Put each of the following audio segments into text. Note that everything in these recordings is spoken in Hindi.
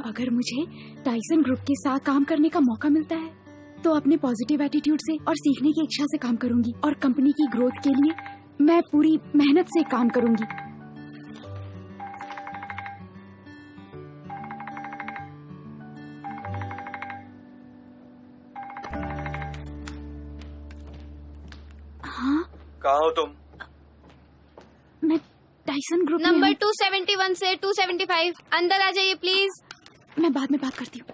अगर मुझे टाइसन ग्रुप के साथ काम करने का मौका मिलता है तो अपने पॉजिटिव एटीट्यूड से और सीखने की इच्छा से काम करूंगी और कंपनी की ग्रोथ के लिए मैं पूरी मेहनत से काम करूंगी। हाँ, कहाँ हो तुम? मैं टाइसन ग्रुप नंबर 271 से 275 अंदर आ जाइए प्लीज। मैं बाद में बात करती हूँ।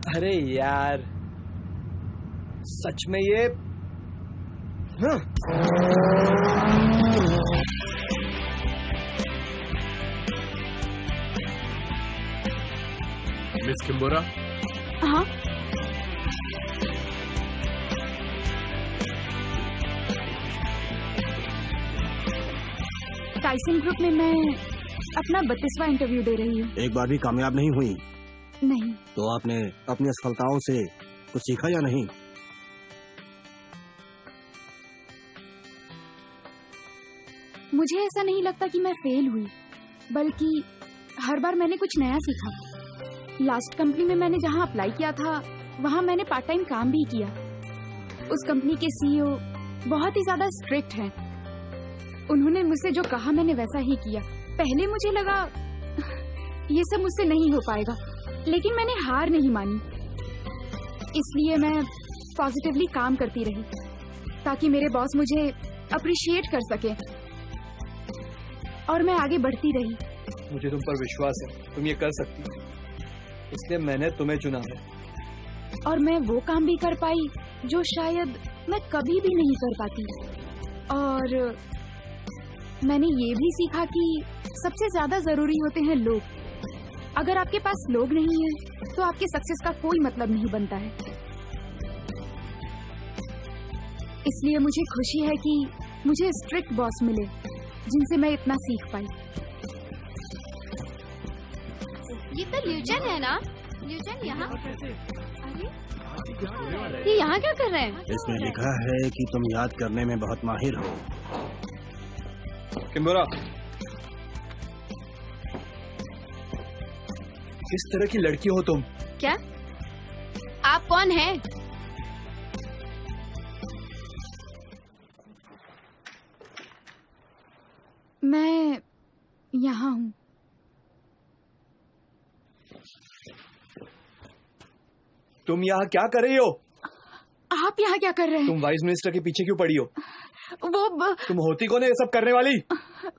अरे यार, सच में ये मिस किम्बोरा। हाँ, टाइसन ग्रुप में मैं अपना 32वां इंटरव्यू दे रही हूँ। एक बार भी कामयाब नहीं हुई? नहीं। तो आपने अपनी असफलताओं से कुछ सीखा या नहीं? मुझे ऐसा नहीं लगता कि मैं फेल हुई, बल्कि हर बार मैंने कुछ नया सीखा। लास्ट कंपनी में मैंने जहाँ अप्लाई किया था वहाँ मैंने पार्ट टाइम काम भी किया। उस कंपनी के सीईओ बहुत ही ज्यादा स्ट्रिक्ट हैं। उन्होंने मुझसे जो कहा मैंने वैसा ही किया। पहले मुझे लगा ये सब मुझसे नहीं हो पाएगा, लेकिन मैंने हार नहीं मानी। इसलिए मैं पॉजिटिवली काम करती रही ताकि मेरे बॉस मुझे अप्रिशिएट कर सके और मैं आगे बढ़ती रही। मुझे तुम पर विश्वास है, तुम ये कर सकती हो, इसलिए मैंने तुम्हें चुना है। और मैं वो काम भी कर पाई जो शायद मैं कभी भी नहीं कर पाती। और मैंने ये भी सीखा कि सबसे ज्यादा जरूरी होते हैं लोग। अगर आपके पास लोग नहीं है तो आपके सक्सेस का कोई मतलब नहीं बनता है। इसलिए मुझे खुशी है कि मुझे स्ट्रिक्ट बॉस मिले जिनसे मैं इतना सीख पाई। ये तो ल्यूचन है ना? ल्यूचन यहाँ? ये यहाँ क्या कर रहे हैं? इसमें लिखा है कि तुम याद करने में बहुत माहिर हो। किम्बोरा, किस तरह की लड़की हो तुम? क्या? आप कौन हैं? मैं यहाँ हूँ। तुम यहाँ क्या कर रही हो? आप यहाँ क्या कर रहे हैं? तुम वाइस मिनिस्टर के पीछे क्यों पड़ी हो? तुम होती कौन है ये सब करने वाली?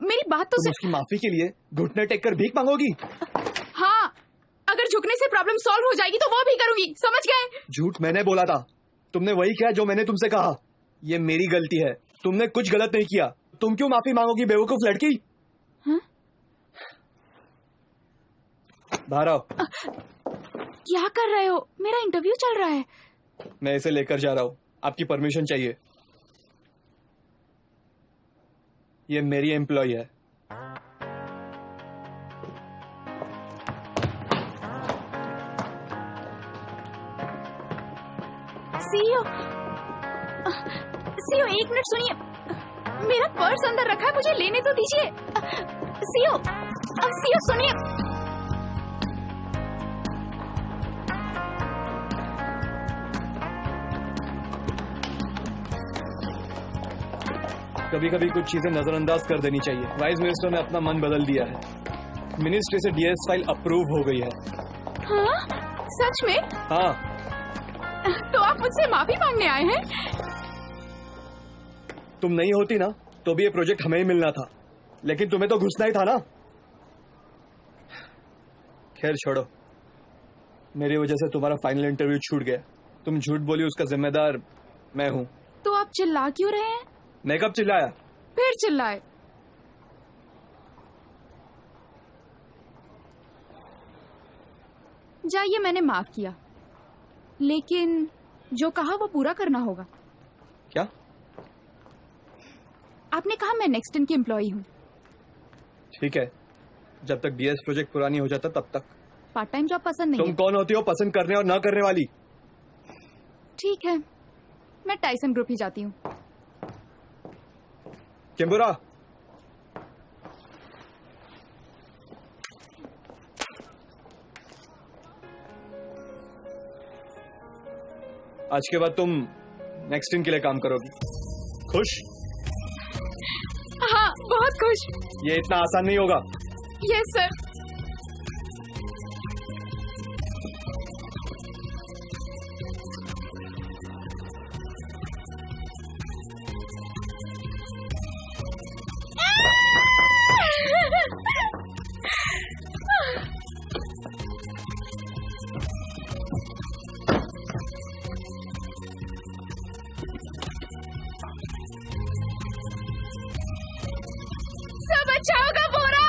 मेरी बात तो तुम उसकी माफी के लिए घुटने टेक कर भीख मांगोगी? हाँ, अगर झुकने से प्रॉब्लम सॉल्व हो जाएगी तो वो भी करूंगी, समझ गए? झूठ मैंने बोला था, तुमने वही किया जो मैंने तुमसे कहा। ये मेरी गलती है, तुमने कुछ गलत नहीं किया। तुम क्यों माफी मांगोगी बेवकूफ लड़की? हाँ? बाहर आओ। क्या कर रहे हो? मेरा इंटरव्यू चल रहा है। मैं इसे लेकर जा रहा हूँ, आपकी परमिशन चाहिए। ये मेरी एम्प्लॉय है। सीईओ, सीईओ एक मिनट सुनिए, मेरा पर्स अंदर रखा है, मुझे लेने तो दीजिए। सीईओ, सीईओ सुनिए। कभी कभी कुछ चीजें नजरअंदाज कर देनी चाहिए। वाइस मिनिस्टर ने अपना मन बदल दिया है। मिनिस्ट्री से डीएस फाइल अप्रूव हो गई है। हाँ? सच में? हाँ। तो आप मुझसे माफी मांगने आए हैं? तुम नहीं होती ना तो भी ये प्रोजेक्ट हमें ही मिलना था, लेकिन तुम्हें तो घुसना ही था ना। खैर छोड़ो, मेरी वजह से तुम्हारा फाइनल इंटरव्यू छूट गया। तुम झूठ बोली, उसका जिम्मेदार मैं हूँ। तो आप चिल्ला क्यों रहे हैं? मैं कब चिल्लाया? फिर चिल्लाए। जाइए, मैंने माफ किया, लेकिन जो कहा वो पूरा करना होगा। क्या? आपने कहा मैं नेक्स्टन की एम्प्लॉई हूँ। ठीक है, जब तक डीएस प्रोजेक्ट पूरा नहीं हो जाता तब तक। पार्ट टाइम जॉब पसंद नहीं तुम है। कौन होती हो पसंद करने और ना करने वाली? ठीक है, मैं टाइसन ग्रुप ही जाती हूँ। किम्बुरा, आज के बाद तुम नेक्स्ट इन के लिए काम करोगी। खुश? हाँ, बहुत खुश। ये इतना आसान नहीं होगा। Yes sir. सब अच्छा होगा बोरा।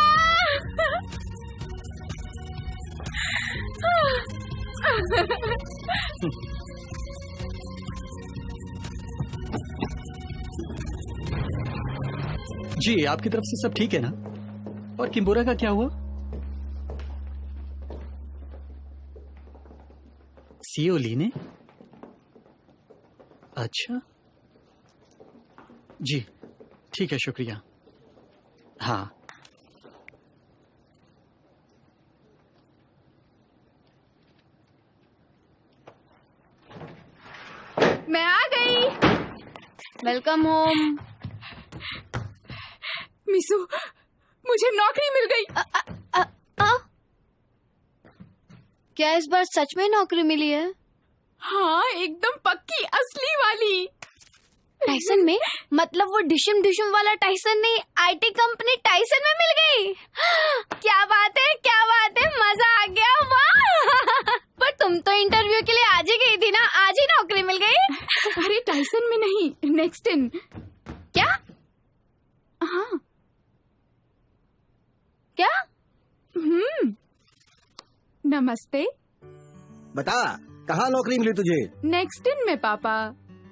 जी, आपकी तरफ से सब ठीक है ना? और किम्बोरा का क्या हुआ? सीओ ली ने? अच्छा, जी ठीक है, शुक्रिया। हाँ, मैं आ गई। Welcome home. मिसू, मुझे नौकरी मिल गई। क्या इस बार सच में नौकरी मिली है? हाँ, एकदम पक्की असली वाली। टाइसन में? मतलब वो डिशम डिशम वाला टाइसन नहीं, आईटी कंपनी टाइसन में मिल गई। क्या बात है, क्या बात है, मजा आ गया। वाह! पर तुम तो इंटरव्यू के लिए आज ही गई थी ना, आज ही नौकरी मिल गई? अरे टाइसन में नहीं, नेक्स्ट इन। क्या? हाँ। क्या? नमस्ते। बता, कहाँ नौकरी मिली तुझे? नेक्स्ट इन में पापा।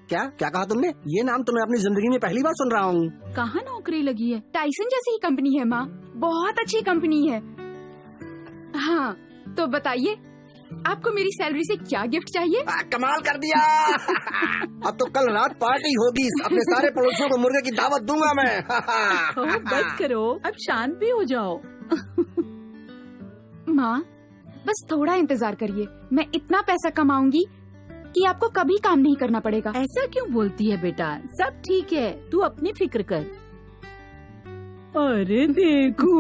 क्या क्या कहा तुमने? ये नाम तो मैं अपनी जिंदगी में पहली बार सुन रहा हूँ। कहाँ नौकरी लगी है? टाइसन जैसी ही कंपनी है माँ, बहुत अच्छी कंपनी है। हाँ, तो बताइए आपको मेरी सैलरी से क्या गिफ्ट चाहिए? कमाल कर दिया। अब तो कल रात पार्टी होगी, अपने सारे पड़ोसियों को मुर्गे की दावत दूंगा मैं। बस करो, अब शांत भी हो जाओ। माँ, बस थोड़ा इंतजार करिए, मैं इतना पैसा कमाऊंगी कि आपको कभी काम नहीं करना पड़ेगा। ऐसा क्यों बोलती है बेटा? सब ठीक है, तू अपनी फिक्र कर। अरे देखो,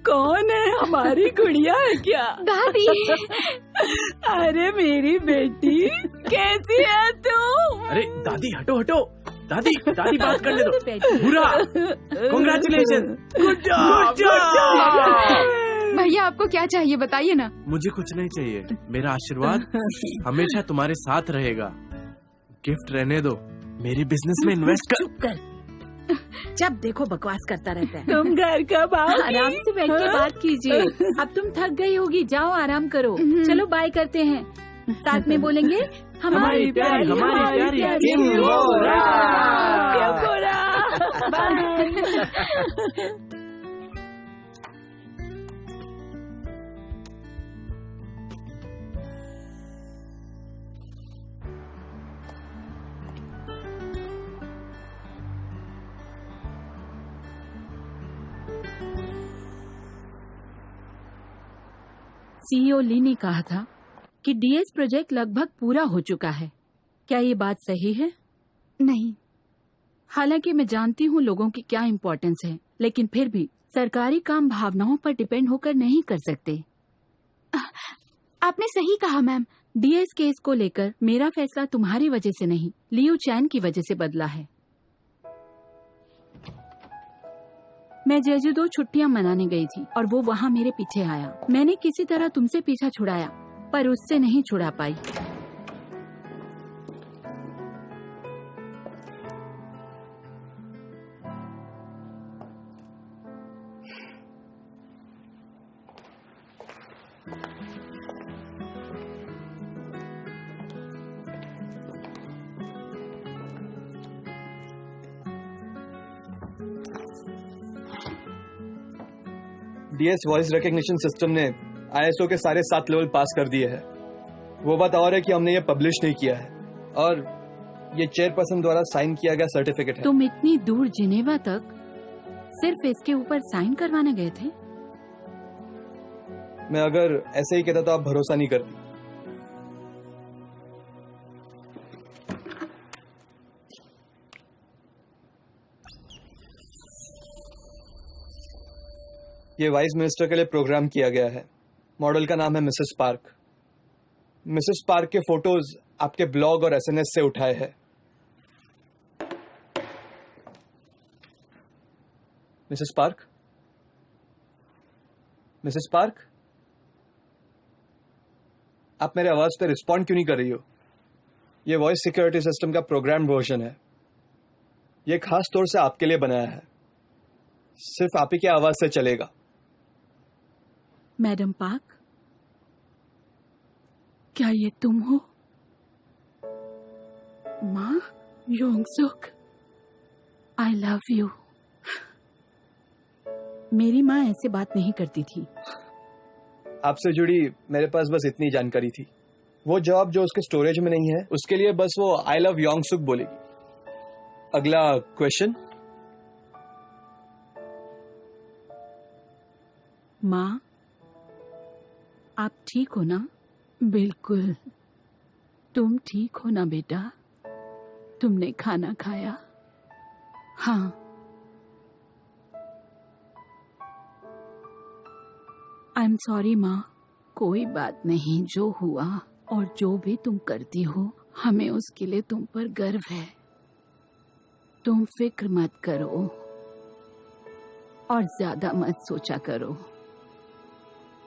कौन है? हमारी गुड़िया है क्या? दादी। अरे मेरी बेटी, कैसी है तू? अरे दादी हटो हटो, दादी दादी बात करने दो। बेटी। बुरा, कांग्रेचुलेशन, गुड जॉब। भैया आपको क्या चाहिए बताइए ना। मुझे कुछ नहीं चाहिए, मेरा आशीर्वाद हमेशा तुम्हारे साथ रहेगा। गिफ्ट रहने दो, मेरे बिजनेस में इन्वेस्ट कर। चुप कर, जब देखो बकवास करता रहता है। तुम घर कब आओगी? आराम से बैठ के बात कीजिए। अब तुम थक गई होगी, जाओ आराम करो। चलो बाय करते हैं, साथ में बोलेंगे हमारी प्यारी, हमारी प्यारी किम्बोरा। किम्बोरा। बाय। सीईओ ली ने कहा था कि डीएस प्रोजेक्ट लगभग पूरा हो चुका है। क्या ये बात सही है? नहीं। हालांकि मैं जानती हूँ लोगों की क्या इम्पोर्टेंस है, लेकिन फिर भी सरकारी काम भावनाओं पर डिपेंड होकर नहीं कर सकते। आपने सही कहा मैम। डीएस केस को लेकर मेरा फैसला तुम्हारी वजह से नहीं, लियू चैन की वजह से बदला है। मैं जेजू 2 छुट्टियां मनाने गई थी और वो वहाँ मेरे पीछे आया। मैंने किसी तरह तुमसे पीछा छुड़ाया, पर उससे नहीं छुड़ा पाई। डीएस वॉइस रिकॉग्निशन सिस्टम ने आईएसओ के सारे 7 लेवल पास कर दिए हैं। वो बात और है कि हमने ये पब्लिश नहीं किया है और ये चेयरपर्सन द्वारा साइन किया गया सर्टिफिकेट है। तुम इतनी दूर जिनेवा तक सिर्फ इसके ऊपर साइन करवाने गए थे? मैं अगर ऐसे ही कहता तो आप भरोसा नहीं करती। ये वाइस मिनिस्टर के लिए प्रोग्राम किया गया है। मॉडल का नाम है मिसेस पार्क। मिसेस पार्क के फोटोज आपके ब्लॉग और एसएनएस से उठाए हैं। मिसेस पार्क, मिसेस पार्क, आप मेरे आवाज पे रिस्पॉन्ड क्यों नहीं कर रही हो? ये वॉइस सिक्योरिटी सिस्टम का प्रोग्राम वर्जन है। ये खास तौर से आपके लिए बनाया है। सिर्फ आप ही की आवाज से चलेगा। मैडम पार्क, क्या ये तुम हो? माँ योंगसुक, आई लव यू। मेरी माँ ऐसे बात नहीं करती थी। आपसे जुड़ी मेरे पास बस इतनी जानकारी थी। वो जवाब जो उसके स्टोरेज में नहीं है उसके लिए बस वो आई लव योंगसुक बोलेगी। अगला क्वेश्चन। माँ, आप ठीक हो ना? बिल्कुल। तुम ठीक हो ना बेटा? तुमने खाना खाया? हाँ। आई एम सॉरी माँ। कोई बात नहीं, जो हुआ और जो भी तुम करती हो हमें उसके लिए तुम पर गर्व है। तुम फिक्र मत करो और ज्यादा मत सोचा करो।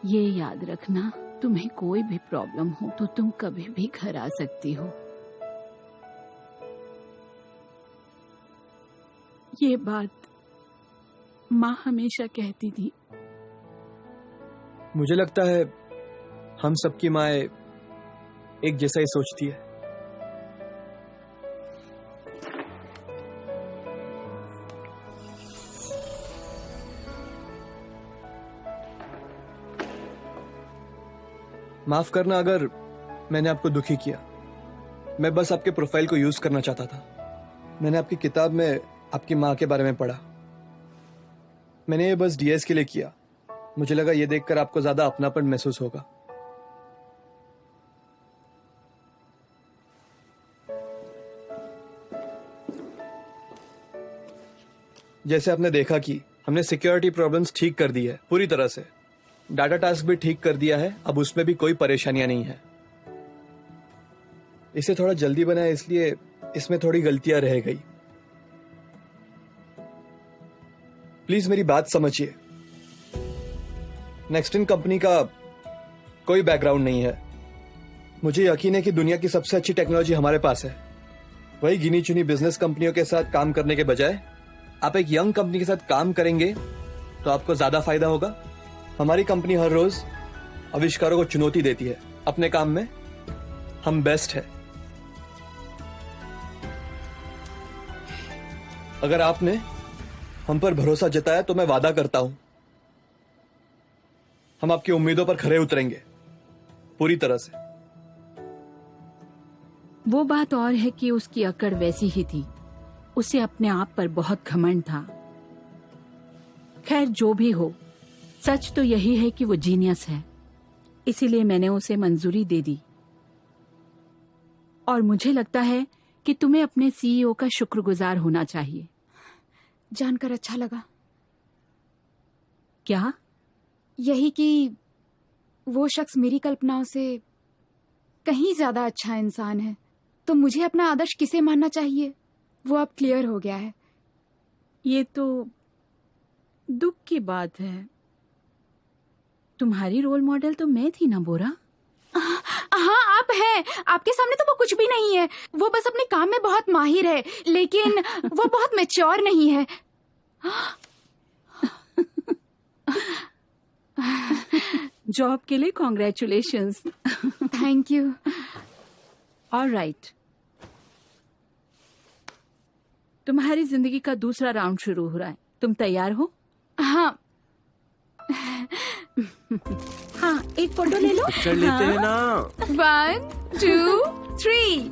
ये याद रखना, तुम्हें कोई भी प्रॉब्लम हो तो तुम कभी भी घर आ सकती हो। ये बात माँ हमेशा कहती थी। मुझे लगता है हम सबकी माएं एक जैसा ही सोचती है। माफ करना अगर मैंने आपको दुखी किया। मैं बस आपके प्रोफाइल को यूज करना चाहता था। मैंने आपकी किताब में आपकी माँ के बारे में पढ़ा। मैंने ये बस डीएस के लिए किया। मुझे लगा ये देखकर आपको ज्यादा अपनापन महसूस होगा। जैसे आपने देखा कि हमने सिक्योरिटी प्रॉब्लम्स ठीक कर दी है पूरी तरह से। डाटा टास्क भी ठीक कर दिया है। अब उसमें भी कोई परेशानियां नहीं है। इसे थोड़ा जल्दी बनाया इसलिए इसमें थोड़ी गलतियां रह गई। प्लीज मेरी बात समझिए। नेक्स्टइन कंपनी का कोई बैकग्राउंड नहीं है। मुझे यकीन है कि दुनिया की सबसे अच्छी टेक्नोलॉजी हमारे पास है। वही गिनी चुनी बिजनेस कंपनियों के साथ काम करने के बजाय आप एक यंग कंपनी के साथ काम करेंगे तो आपको ज्यादा फायदा होगा। हमारी कंपनी हर रोज आविष्कारों को चुनौती देती है। अपने काम में हम बेस्ट है। अगर आपने हम पर भरोसा जताया तो मैं वादा करता हूं हम आपकी उम्मीदों पर खरे उतरेंगे पूरी तरह से। वो बात और है कि उसकी अकड़ वैसी ही थी। उसे अपने आप पर बहुत घमंड था। खैर जो भी हो, सच तो यही है कि वो जीनियस है। इसीलिए मैंने उसे मंजूरी दे दी। और मुझे लगता है कि तुम्हें अपने सीईओ का शुक्रगुजार होना चाहिए। जानकर अच्छा लगा। क्या? यही कि वो शख्स मेरी कल्पनाओं से कहीं ज्यादा अच्छा इंसान है। तो मुझे अपना आदर्श किसे मानना चाहिए वो अब क्लियर हो गया है। ये तो दुख की बात है। तुम्हारी रोल मॉडल तो मैं थी ना बोरा। हाँ आप हैं। आपके सामने तो वो कुछ भी नहीं है। वो बस अपने काम में बहुत माहिर है, लेकिन वो बहुत मैच्योर नहीं है। जॉब के लिए कॉन्ग्रेचुलेशंस। Thank you. ऑलराइट, तुम्हारी जिंदगी का दूसरा राउंड शुरू हो रहा है। तुम तैयार हो? हाँ हाँ, एक फोटो ले लो। पिक्चर लेते हैं ना। 1, 2, 3।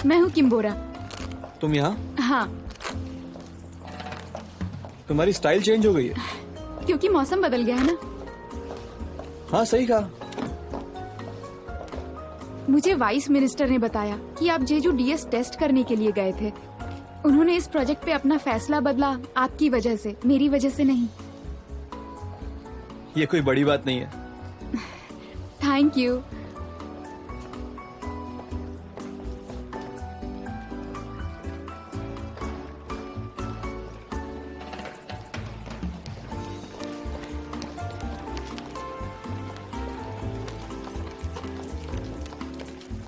मैं हूँ किम्बोरा। तुम यहाँ? हाँ, तुम्हारी स्टाइल चेंज हो गई है। क्योंकि मौसम बदल गया है ना। हाँ सही कहा। मुझे वाइस मिनिस्टर ने बताया कि आप जेजू डीएस टेस्ट करने के लिए गए थे। उन्होंने इस प्रोजेक्ट पे अपना फैसला बदला आपकी वजह से, मेरी वजह से नहीं। ये कोई बड़ी बात नहीं है। Thank you.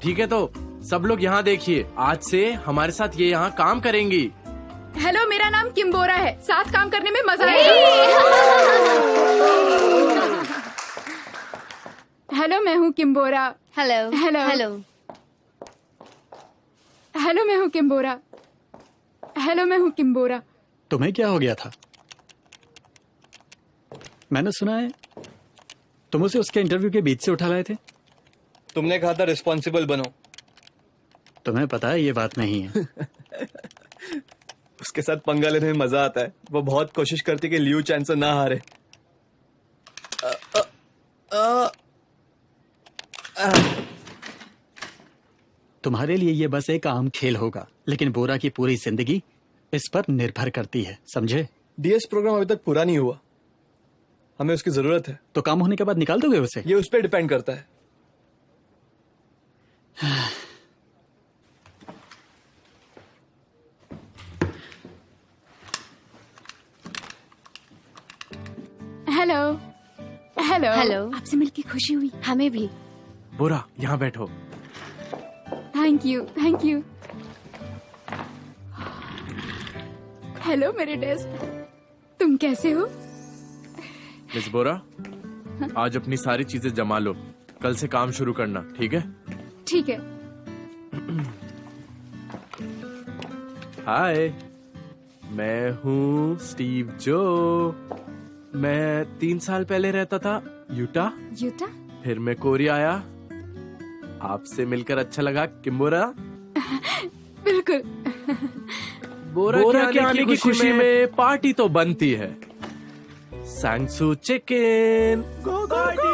ठीक है, तो सब लोग यहाँ देखिए, आज से हमारे साथ ये यहाँ काम करेंगी। हेलो, मेरा नाम किम्बोरा है। साथ काम करने में मजा आएगा। हेलो, मैं हूँ Kimbora. Hello hello. Hello. Hello, मैं हूँ किम्बोरा। हेलो, मैं हूँ किम्बोरा। तुम्हें क्या हो गया था? मैंने सुना है तुम उसे उसके इंटरव्यू के बीच से उठा लाए थे। तुमने कहा था रिस्पॉन्सिबल बनो। तुम्हें पता है ये बात नहीं है। उसके साथ पंगा लेने में मजा आता है। वो बहुत कोशिश करती कि लियू चैन से ना हारे। तुम्हारे लिए ये बस एक आम खेल होगा, लेकिन बोरा की पूरी जिंदगी इस पर निर्भर करती है, समझे? डीएस प्रोग्राम अभी तक पूरा नहीं हुआ। हमें उसकी जरूरत है। तो काम होने के बाद निकाल दोगे उसे? ये उस पर डिपेंड करता है। हेलो। हेलो। हेलो। आपसे मिलके खुशी हुई। हमें भी। बोरा, यहाँ बैठो। Thank you, thank you. Hello मेरे डेस्क, तुम कैसे हो? मिस बोरा, आज अपनी सारी चीजें जमा लो। कल से काम शुरू करना, ठीक है? ठीक है। हाय, मैं हूँ स्टीव जो। मैं 3 साल पहले रहता था यूटा। यूटा? फिर मैं कोरिया आया। आपसे मिलकर अच्छा लगा किम्बोरा। बिल्कुल। बोरा के आने की खुशी में पार्टी तो बनती है। सांगसू चिकन गो पार्टी।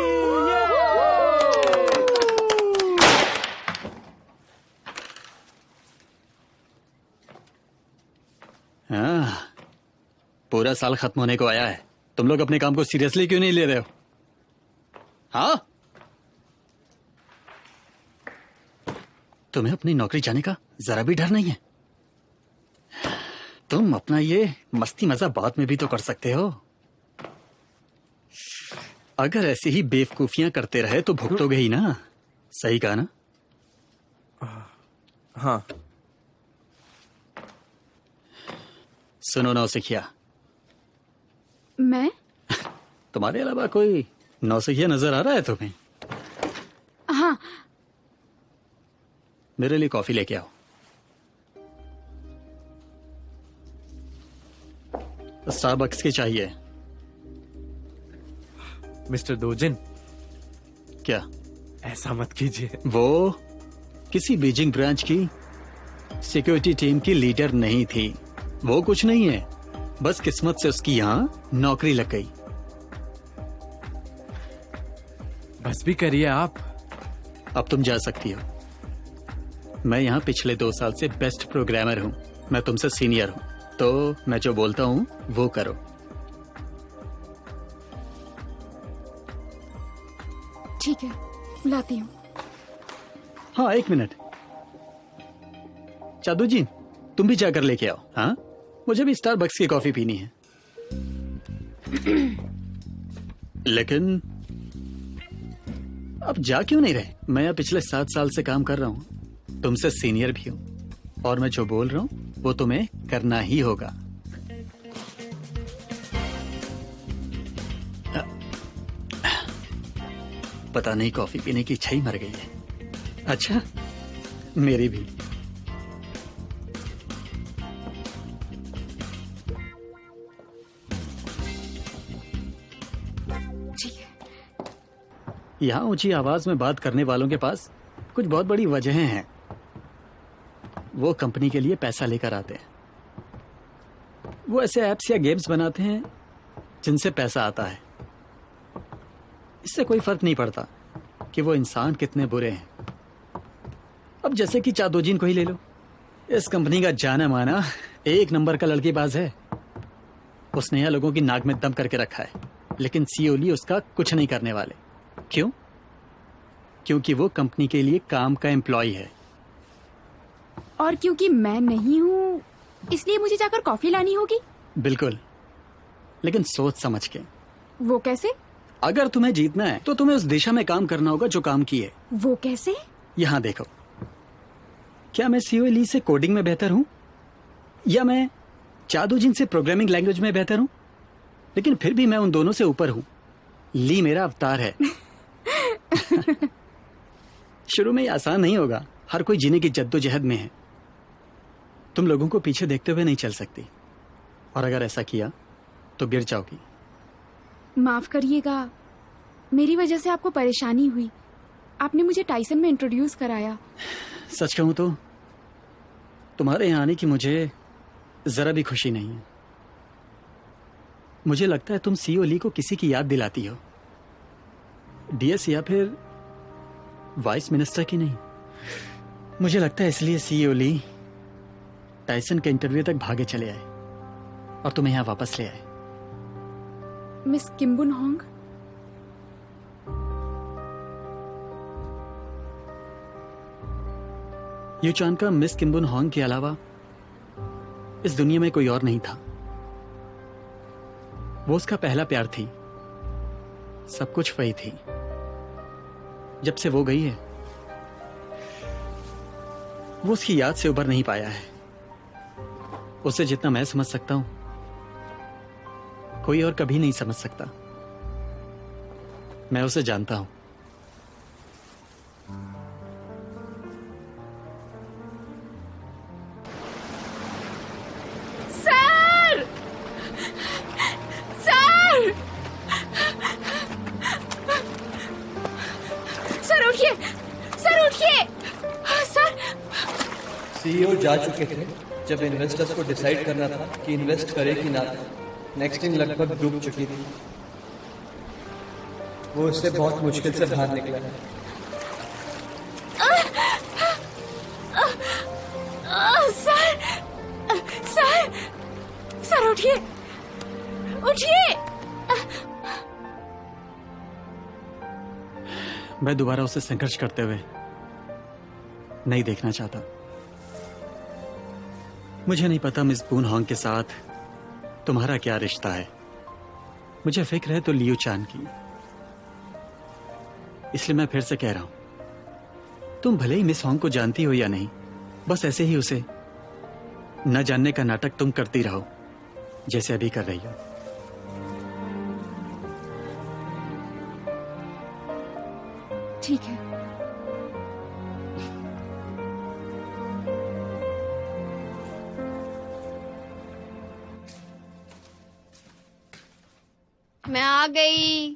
हाँ, पूरा साल खत्म होने को आया है। तुम लोग अपने काम को सीरियसली क्यों नहीं ले रहे हो? हाँ, तुम्हें अपनी नौकरी जाने का जरा भी डर नहीं है? तुम अपना ये मस्ती मजा बाद में भी तो कर सकते हो। अगर ऐसी ही बेवकूफियां करते रहे तो भुगतोगे ही ना। सही कहा ना? हाँ। सुनो नौसिखिया, मैं? तुम्हारे अलावा कोई नौसिखिया नजर आ रहा है तुम्हें? हाँ। मेरे लिए कॉफी लेके आओ। स्टारबक्स की चाहिए। मिस्टर दोजिन, क्या? ऐसा मत कीजिए। वो किसी बीजिंग ब्रांच की सिक्योरिटी टीम की लीडर नहीं थी। वो कुछ नहीं है, बस किस्मत से उसकी यहाँ नौकरी लग गई। बस भी करिए आप। अब तुम जा सकती हो। मैं यहाँ पिछले 2 साल से बेस्ट प्रोग्रामर हूँ। मैं तुमसे सीनियर हूँ, तो मैं जो बोलता हूँ वो करो। ठीक है, लाती हूँ। हाँ, 1 मिनट। जादू जी, तुम भी जाकर लेके आओ। हाँ, मुझे भी स्टारबक्स की कॉफी पीनी है। लेकिन अब जा क्यों नहीं रहे? मैं यहाँ पिछले 7 साल से काम कर रहा हूँ, तुमसे सीनियर भी हूँ, और मैं जो बोल रहा हूँ वो तुम्हें करना ही होगा। पता नहीं कॉफी पीने की इच्छा ही मर गई है। अच्छा, मेरी भी। यहाँ ऊंची आवाज में बात करने वालों के पास कुछ बहुत बड़ी वजहें हैं। वो कंपनी के लिए पैसा लेकर आते हैं। वो ऐसे एप्स या गेम्स बनाते हैं जिनसे पैसा आता है। इससे कोई फर्क नहीं पड़ता कि वो इंसान कितने बुरे हैं। अब जैसे कि चादोजीन को ही ले लो। इस कंपनी का जाना माना 1 नंबर का लड़कीबाज है। उसने यहाँ लोगों की नाक में दम करके रखा है, लेकिन सीईओ ली उसका कुछ नहीं करने वाले। क्यों? क्योंकि वो कंपनी के लिए काम का एम्प्लॉय है। और क्योंकि मैं नहीं हूँ, इसलिए मुझे जाकर कॉफी लानी होगी। बिल्कुल, लेकिन सोच समझ के। वो कैसे? अगर तुम्हें जीतना है तो तुम्हें उस दिशा में काम करना होगा जो काम की है। वो कैसे? यहाँ देखो, क्या मैं सीईओ ली से कोडिंग में बेहतर हूँ, या मैं चादोजीन से प्रोग्रामिंग लैंग्वेज में बेहतर हूँ? लेकिन फिर भी मैं उन दोनों से ऊपर हूँ। ली मेरा अवतार है। शुरू में ये आसान नहीं होगा। हर कोई जीने की जद्दोजहद में है। तुम लोगों को पीछे देखते हुए नहीं चल सकती, और अगर ऐसा किया तो गिर जाओगी। माफ करिएगा, मेरी वजह से आपको परेशानी हुई। आपने मुझे टाइसन में इंट्रोड्यूस कराया। सच कहूं तो तुम्हारे यहाँ आने की मुझे जरा भी खुशी नहीं है। मुझे लगता है तुम सीईओ ली को किसी की याद दिलाती हो, डीएस या फिर वाइस मिनिस्टर की नहीं। मुझे लगता है इसलिए सीईओ ली टाइसन के इंटरव्यू तक भागे चले आए और तुम्हें यहाँ वापस ले आए। मिस किम्बुन होंग, यूचान का मिस किम्बुन होंग के अलावा इस दुनिया में कोई और नहीं था। वो उसका पहला प्यार थी, सब कुछ वही थी। जब से वो गई है, वो उसकी याद से उबर नहीं पाया है। उसे जितना मैं समझ सकता हूं, कोई और कभी नहीं समझ सकता। मैं उसे जानता हूं। सर! सर! सर उठिए! सर उठिए! सर! सीईओ जा चुके थे जब इन्वेस्टर्स को डिसाइड करना था कि इन्वेस्ट करे कि ना। नेक्स्ट लगभग डूब चुकी थी। वो उससे बहुत मुश्किल से बाहर निकला है। सर! सर! सर उठिए! उठिए! मैं दोबारा उसे संघर्ष करते हुए नहीं देखना चाहता। मुझे नहीं पता मिस बून होंग के साथ तुम्हारा क्या रिश्ता है। मुझे फिक्र है तो लियू चान की। इसलिए मैं फिर से कह रहा हूं, तुम भले ही मिस होंग को जानती हो या नहीं, बस ऐसे ही उसे न जानने का नाटक तुम करती रहो जैसे अभी कर रही हो। ठीक है। मैं आ गई।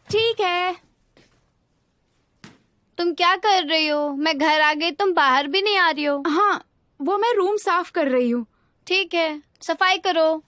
ठीक है। तुम क्या कर रही हो? मैं घर आ गई, तुम बाहर भी नहीं आ रही हो। हाँ, वो मैं रूम साफ कर रही हूँ। ठीक है, सफाई करो।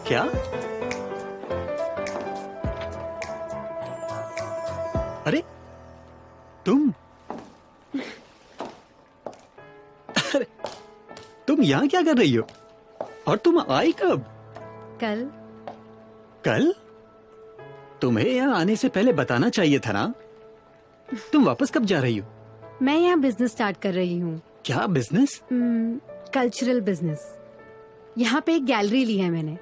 क्या? अरे तुम अरे तुम यहाँ क्या कर रही हो? और तुम आई कब? कल। कल? तुम्हें यहाँ आने से पहले बताना चाहिए था ना। तुम वापस कब जा रही हो? मैं यहाँ बिजनेस स्टार्ट कर रही हूँ। क्या बिजनेस? Cultural business. यहाँ पे एक गैलरी ली है मैंने।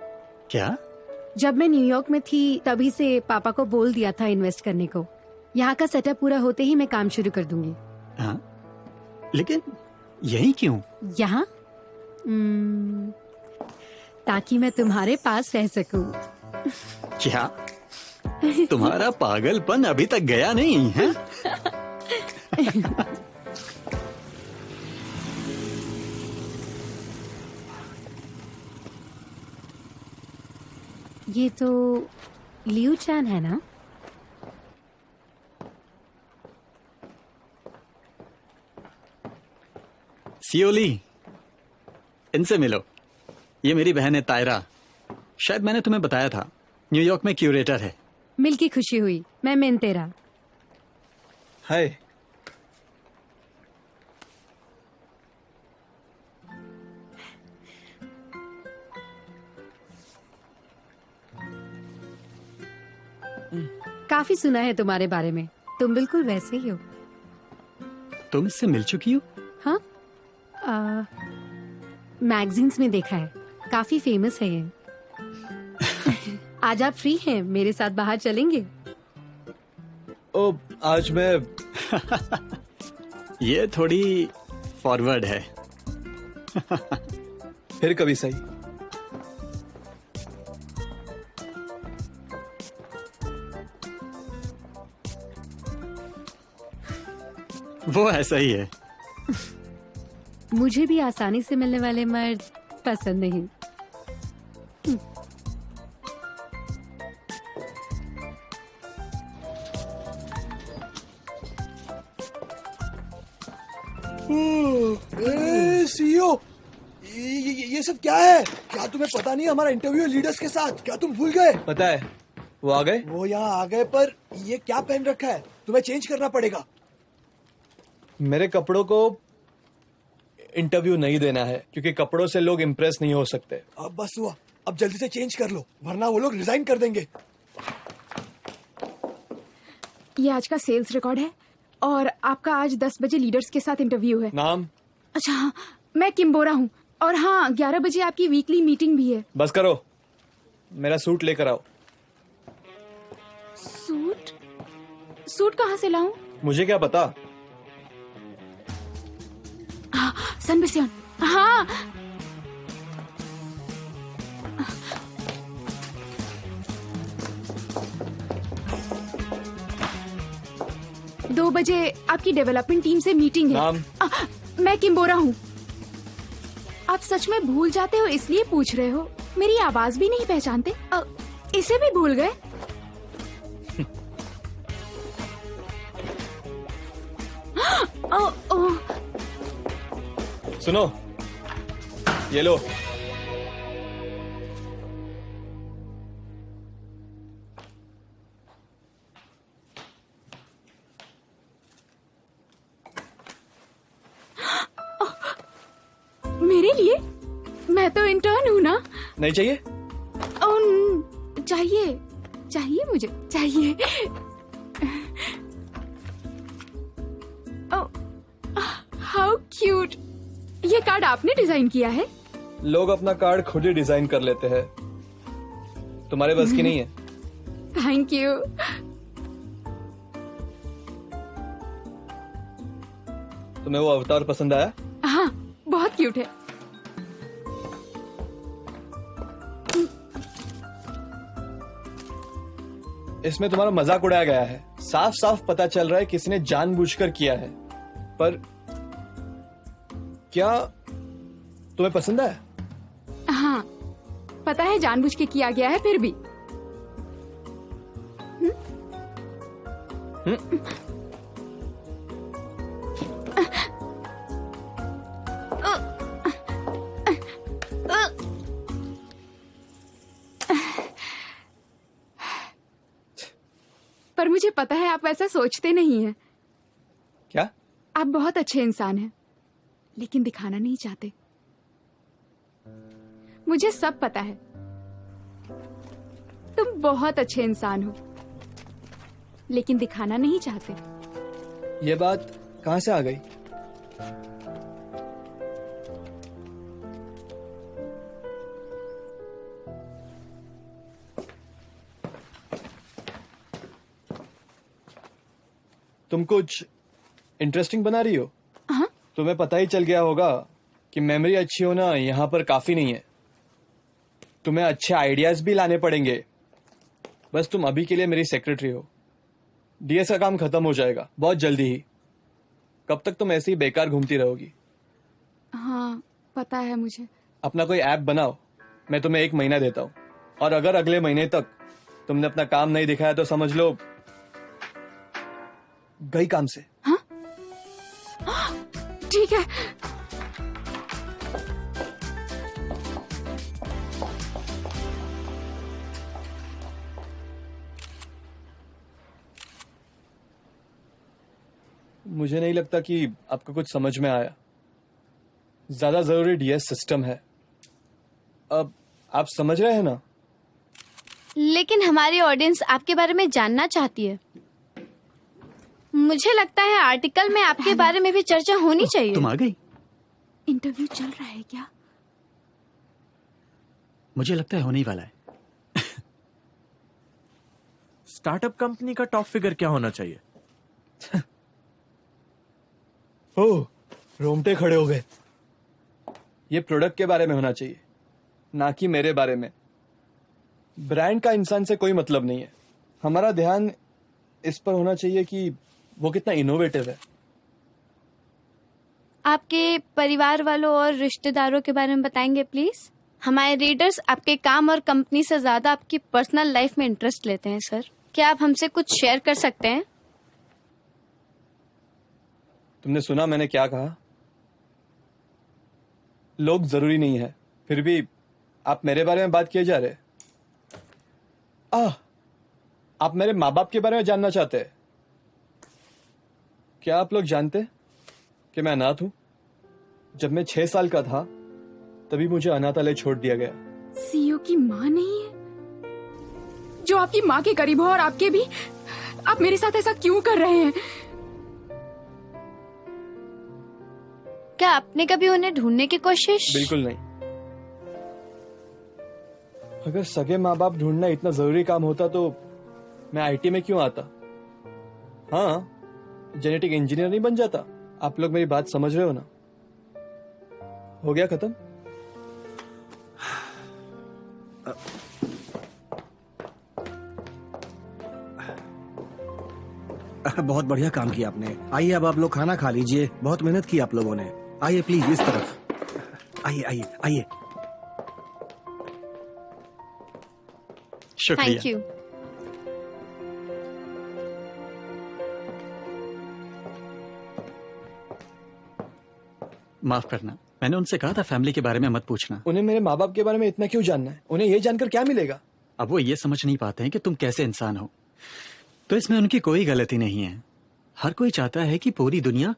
क्या? जब मैं न्यूयॉर्क में थी तभी से पापा को बोल दिया था इन्वेस्ट करने को। यहाँ का सेटअप पूरा होते ही मैं काम शुरू कर दूंगी। हाँ, लेकिन यही क्यों? यहाँ ताकि मैं तुम्हारे पास रह सकूं। क्या? तुम्हारा पागलपन अभी तक गया नहीं है? ये तो लियू चैन है ना? सियोली, इनसे मिलो। ये मेरी बहन है तायरा। शायद मैंने तुम्हें बताया था, न्यूयॉर्क में क्यूरेटर है। मिलकी खुशी हुई। मैं मिनतेरा। हाय। काफी सुना है तुम्हारे बारे में। तुम बिल्कुल वैसे ही हो। तुम इससे मिल चुकी हो? हाँ, मैगजीन्स में देखा है। काफी फेमस है ये। आज आप फ्री हैं? मेरे साथ बाहर चलेंगे? ओ, आज मैं ये थोड़ी फॉरवर्ड है। फिर कभी सही। वो ऐसा ही है। मुझे भी आसानी से मिलने वाले मर्द पसंद नहीं। सीईओ, ये सब क्या है? क्या तुम्हें पता नहीं हमारा इंटरव्यू है लीडर्स के साथ? क्या तुम भूल गए? पता है, वो आ गए। वो यहाँ आ गए, पर ये क्या पहन रखा है? तुम्हें चेंज करना पड़ेगा। मेरे कपड़ों को इंटरव्यू नहीं देना है, क्योंकि कपड़ों से लोग इम्प्रेस नहीं हो सकते। अब बस हुआ, अब जल्दी से चेंज कर लो, वरना वो लोग रिजाइन कर देंगे। ये आज का सेल्स रिकॉर्ड है और आपका आज 10 बजे लीडर्स के साथ इंटरव्यू है। नाम? अच्छा हाँ, मैं किम्बोरा हूँ। और हाँ, 11 बजे आपकी वीकली मीटिंग भी है। बस करो, मेरा सूट लेकर आओ। सूट? सूट कहाँ से लाऊं? मुझे क्या पता। सनबिसियन। हाँ, दो बजे आपकी डेवलपमेंट टीम से मीटिंग है। नाम? मैं किम्बोरा हूँ। आप सच में भूल जाते हो इसलिए पूछ रहे हो? मेरी आवाज भी नहीं पहचानते? इसे भी भूल गए? सुनो, ये लो। मेरे लिए? मैं तो इंटर्न हूँ ना। नहीं चाहिए? चाहिए, चाहिए, मुझे चाहिए। How cute. ये कार्ड आपने डिजाइन किया है? लोग अपना कार्ड खुद ही डिजाइन कर लेते हैं, तुम्हारे बस की नहीं है। Thank you. तुम्हें वो अवतार पसंद आया? हाँ, बहुत क्यूट है। इसमें तुम्हारा मजाक उड़ाया गया है। साफ साफ पता चल रहा है किसी ने जानबूझकर किया है। पर क्या तुम्हें पसंद आया? हाँ, पता है जानबूझ के किया गया है, फिर भी। पर मुझे पता है आप ऐसा सोचते नहीं हैं। क्या? आप बहुत अच्छे इंसान हैं, लेकिन दिखाना नहीं चाहते। मुझे सब पता है। तुम बहुत अच्छे इंसान हो, लेकिन दिखाना नहीं चाहते। ये बात कहां से आ गई? तुम कुछ इंटरेस्टिंग बना रही हो? हाँ? तुम्हें पता ही चल गया होगा कि मेमोरी अच्छी होना यहाँ पर काफी नहीं है। तुम्हें अच्छे आइडियाज भी लाने पड़ेंगे। बस तुम अभी के लिए मेरी सेक्रेटरी हो। डीएस का काम खत्म हो जाएगा बहुत जल्दी ही। कब तक तुम ऐसे ही बेकार घूमती रहोगी? हाँ, पता है मुझे। अपना कोई ऐप बनाओ, मैं तुम्हें 1 महीना देता हूँ। और अगर अगले महीने तक तुमने अपना काम नहीं दिखाया तो समझ लो गई काम से। हाँ? ठीक है। मुझे नहीं लगता कि आपको कुछ समझ में आया। ज्यादा जरूरी डीएस सिस्टम है। अब आप समझ रहे हैं ना? लेकिन हमारी ऑडियंस आपके बारे में जानना चाहती है। मुझे लगता है आर्टिकल में आपके बारे में भी चर्चा होनी चाहिए। तुम आ गई? इंटरव्यू चल रहा है क्या? मुझे लगता है होने ही वाला है। स्टार्टअप कंपनी का टॉप फिगर क्या होना चाहिए? ओह, रोंगटे खड़े हो गए। ये प्रोडक्ट के बारे में होना चाहिए, ना कि मेरे बारे में। ब्रांड का इंसान से कोई मतलब नहीं है। हमारा ध्यान इस पर होना चाहिए कि वो कितना इनोवेटिव है। आपके परिवार वालों और रिश्तेदारों के बारे में बताएंगे प्लीज? हमारे रीडर्स आपके काम और कंपनी से ज्यादा आपकी पर्सनल लाइफ में इंटरेस्ट लेते हैं सर। क्या आप हमसे कुछ शेयर कर सकते हैं? तुमने सुना मैंने क्या कहा? लोग जरूरी नहीं है, फिर भी आप मेरे बारे में बात किए जा रहे। आप मेरे माँ बाप के बारे में जानना चाहते हैं? क्या आप लोग जानते कि मैं अनाथ हूं? जब मैं 6 साल का था तभी मुझे अनाथालय छोड़ दिया गया। सीईओ की माँ नहीं है जो आपकी माँ के करीब हो, और आपके भी। आप मेरे साथ ऐसा क्यों कर रहे हैं? क्या आपने कभी उन्हें ढूंढने की कोशिश? बिल्कुल नहीं। अगर सगे माँ बाप ढूंढना इतना जरूरी काम होता तो मैं आईटी में क्यों आता? हाँ, जेनेटिक इंजीनियर नहीं बन जाता। आप लोग मेरी बात समझ रहे हो ना? हो गया खत्म? बहुत बढ़िया काम किया आपने। आइए अब आप लोग खाना खा लीजिए। बहुत मेहनत की आप लोगों ने। आइए प्लीज इस तरफ। आइए आइए आइए। शुक्रिया। Thank you. माफ करना, मैंने उनसे कहा था फैमिली के बारे में मत पूछना। उन्हें मेरे माँ बाप के बारे में इतना क्यों जानना है? उन्हें ये जानकर क्या मिलेगा? अब वो ये समझ नहीं पाते हैं कि तुम कैसे इंसान हो, तो इसमें उनकी कोई गलती नहीं है। हर कोई चाहता है कि पूरी दुनिया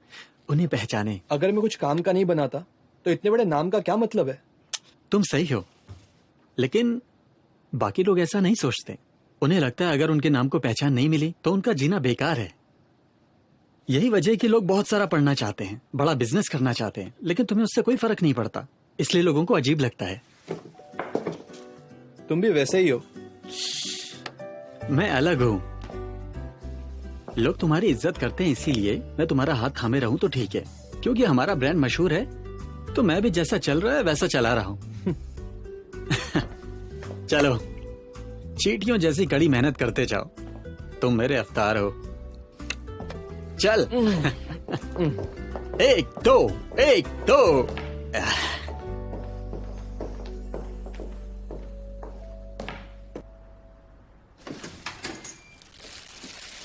उन्हें पहचाने। अगर मैं कुछ काम का नहीं बनाता तो इतने बड़े नाम का क्या मतलब है? तुम सही हो, लेकिन बाकी लोग ऐसा नहीं सोचते। उन्हें लगता है अगर उनके नाम को पहचान नहीं मिली तो उनका जीना बेकार है। यही वजह है कि लोग बहुत सारा पढ़ना चाहते हैं, बड़ा बिजनेस करना चाहते हैं, लेकिन तुम्हें उससे कोई फर्क नहीं पड़ता, इसलिए लोगों को अजीब लगता है। तुम भी वैसे ही हो। मैं अलग हूँ। लोग तुम्हारी इज्जत करते हैं, इसीलिए मैं तुम्हारा हाथ थामे रहूं तो ठीक है। क्योंकि हमारा ब्रांड मशहूर है तो मैं भी जैसा चल रहा है वैसा चला रहा हूँ। चलो चींटियों जैसी कड़ी मेहनत करते जाओ, तुम मेरे अवतार हो। चल। एक दो।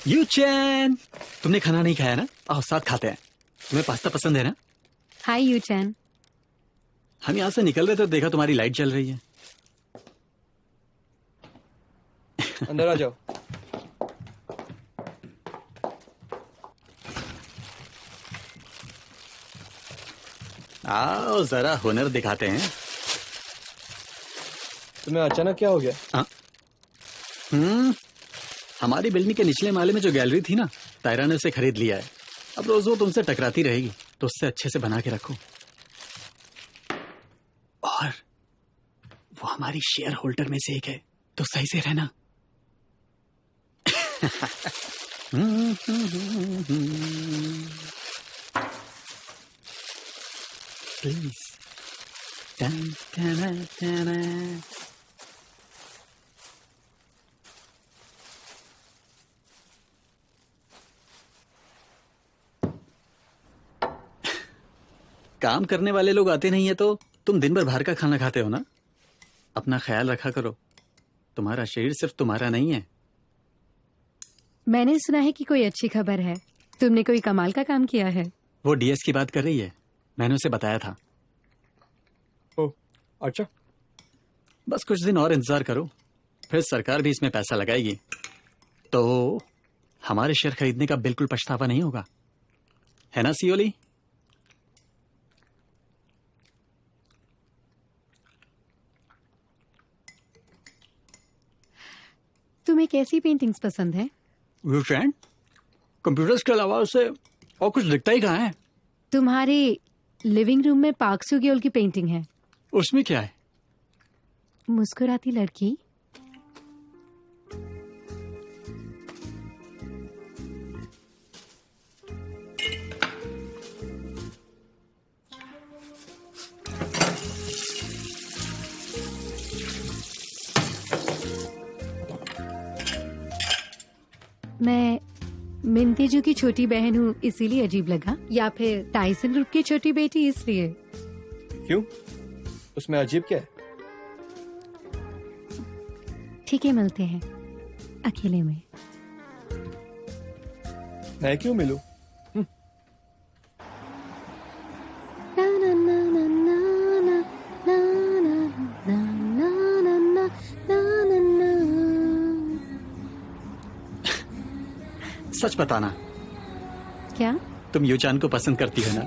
यू चैन, तुमने खाना नहीं खाया ना? आओ साथ खाते हैं। तुम्हें पास्ता पसंद है ना? हाय यू चैन। हम यहाँ से निकल रहे थे, देखा तुम्हारी लाइट जल रही है। अंदर आ जाओ। आओ जरा हुनर दिखाते हैं। तुम्हें अचानक क्या हो गया? हाँ? हमारी बिल्डिंग के निचले माले में जो गैलरी थी ना, तायरा ने उसे खरीद लिया है। अब रोज वो तुमसे टकराती रहेगी, तो उससे अच्छे से बना के रखो। और वो हमारी शेयर होल्डर में से एक है, तो सही से रहना। प्लीज। काम करने वाले लोग आते नहीं है तो तुम दिन भर बाहर का खाना खाते हो ना? अपना ख्याल रखा करो, तुम्हारा शरीर सिर्फ तुम्हारा नहीं है। मैंने सुना है कि कोई अच्छी खबर है, तुमने कोई कमाल का काम किया है। वो डीएस की बात कर रही है, मैंने उसे बताया था। ओह अच्छा। बस कुछ दिन और इंतजार करो, फिर सरकार भी इसमें पैसा लगाएगी, तो हमारे शेयर खरीदने का बिल्कुल पछतावा नहीं होगा, है ना सियोली? तुम्हें कैसी पेंटिंग्स पसंद है? कंप्यूटर्स के अलावा उसे और कुछ दिखता ही कहाँ है? तुम्हारे लिविंग रूम में पार्क सुगेओल की पेंटिंग है। उसमें क्या है? मुस्कुराती लड़की। मैं मिंतेजू की छोटी बहन हूँ इसीलिए अजीब लगा, या फिर टाइसन ग्रुप की छोटी बेटी इसलिए? क्यों? उसमें अजीब क्या है? ठीक है, मिलते हैं अकेले में। मैं क्यों मिलूं? सच बताना, क्या तुम यूचान को पसंद करती हो ना?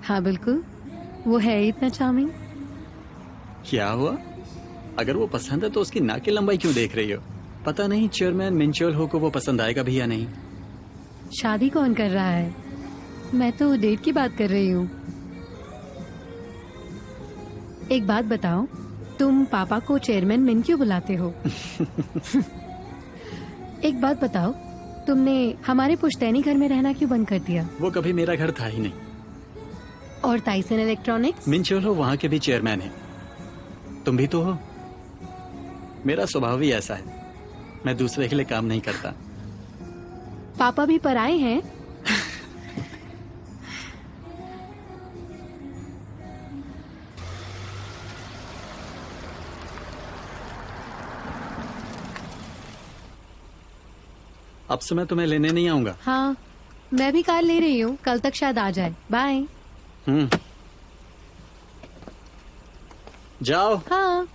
हाँ बिल्कुल, वो है इतना चार्मिंग। क्या हुआ? अगर वो पसंद है तो उसकी नाक की लंबाई क्यों देख रही हो? पता नहीं चेयरमैन मिंचोल हो को वो पसंद आएगा भी या नहीं। शादी कौन कर रहा है? मैं तो डेट की बात कर रही हूँ। एक बात बताओ, तुम पापा को चेयरमैन मिन क्यों बुलाते हो? एक बात बताओ, तुमने हमारे पुश्तैनी घर में रहना क्यों बंद कर दिया? वो कभी मेरा घर था ही नहीं। और टाइसन इलेक्ट्रॉनिक्स? मिंचोल हो वहाँ के भी चेयरमैन है, तुम भी तो हो। मेरा स्वभाव ही ऐसा है, मैं दूसरे के लिए काम नहीं करता। पापा भी पराए हैं? अब से मैं तुम्हें लेने नहीं आऊंगा। हाँ, मैं भी कार ले रही हूँ, कल तक शायद आ जाए। बाय। जाओ। हाँ।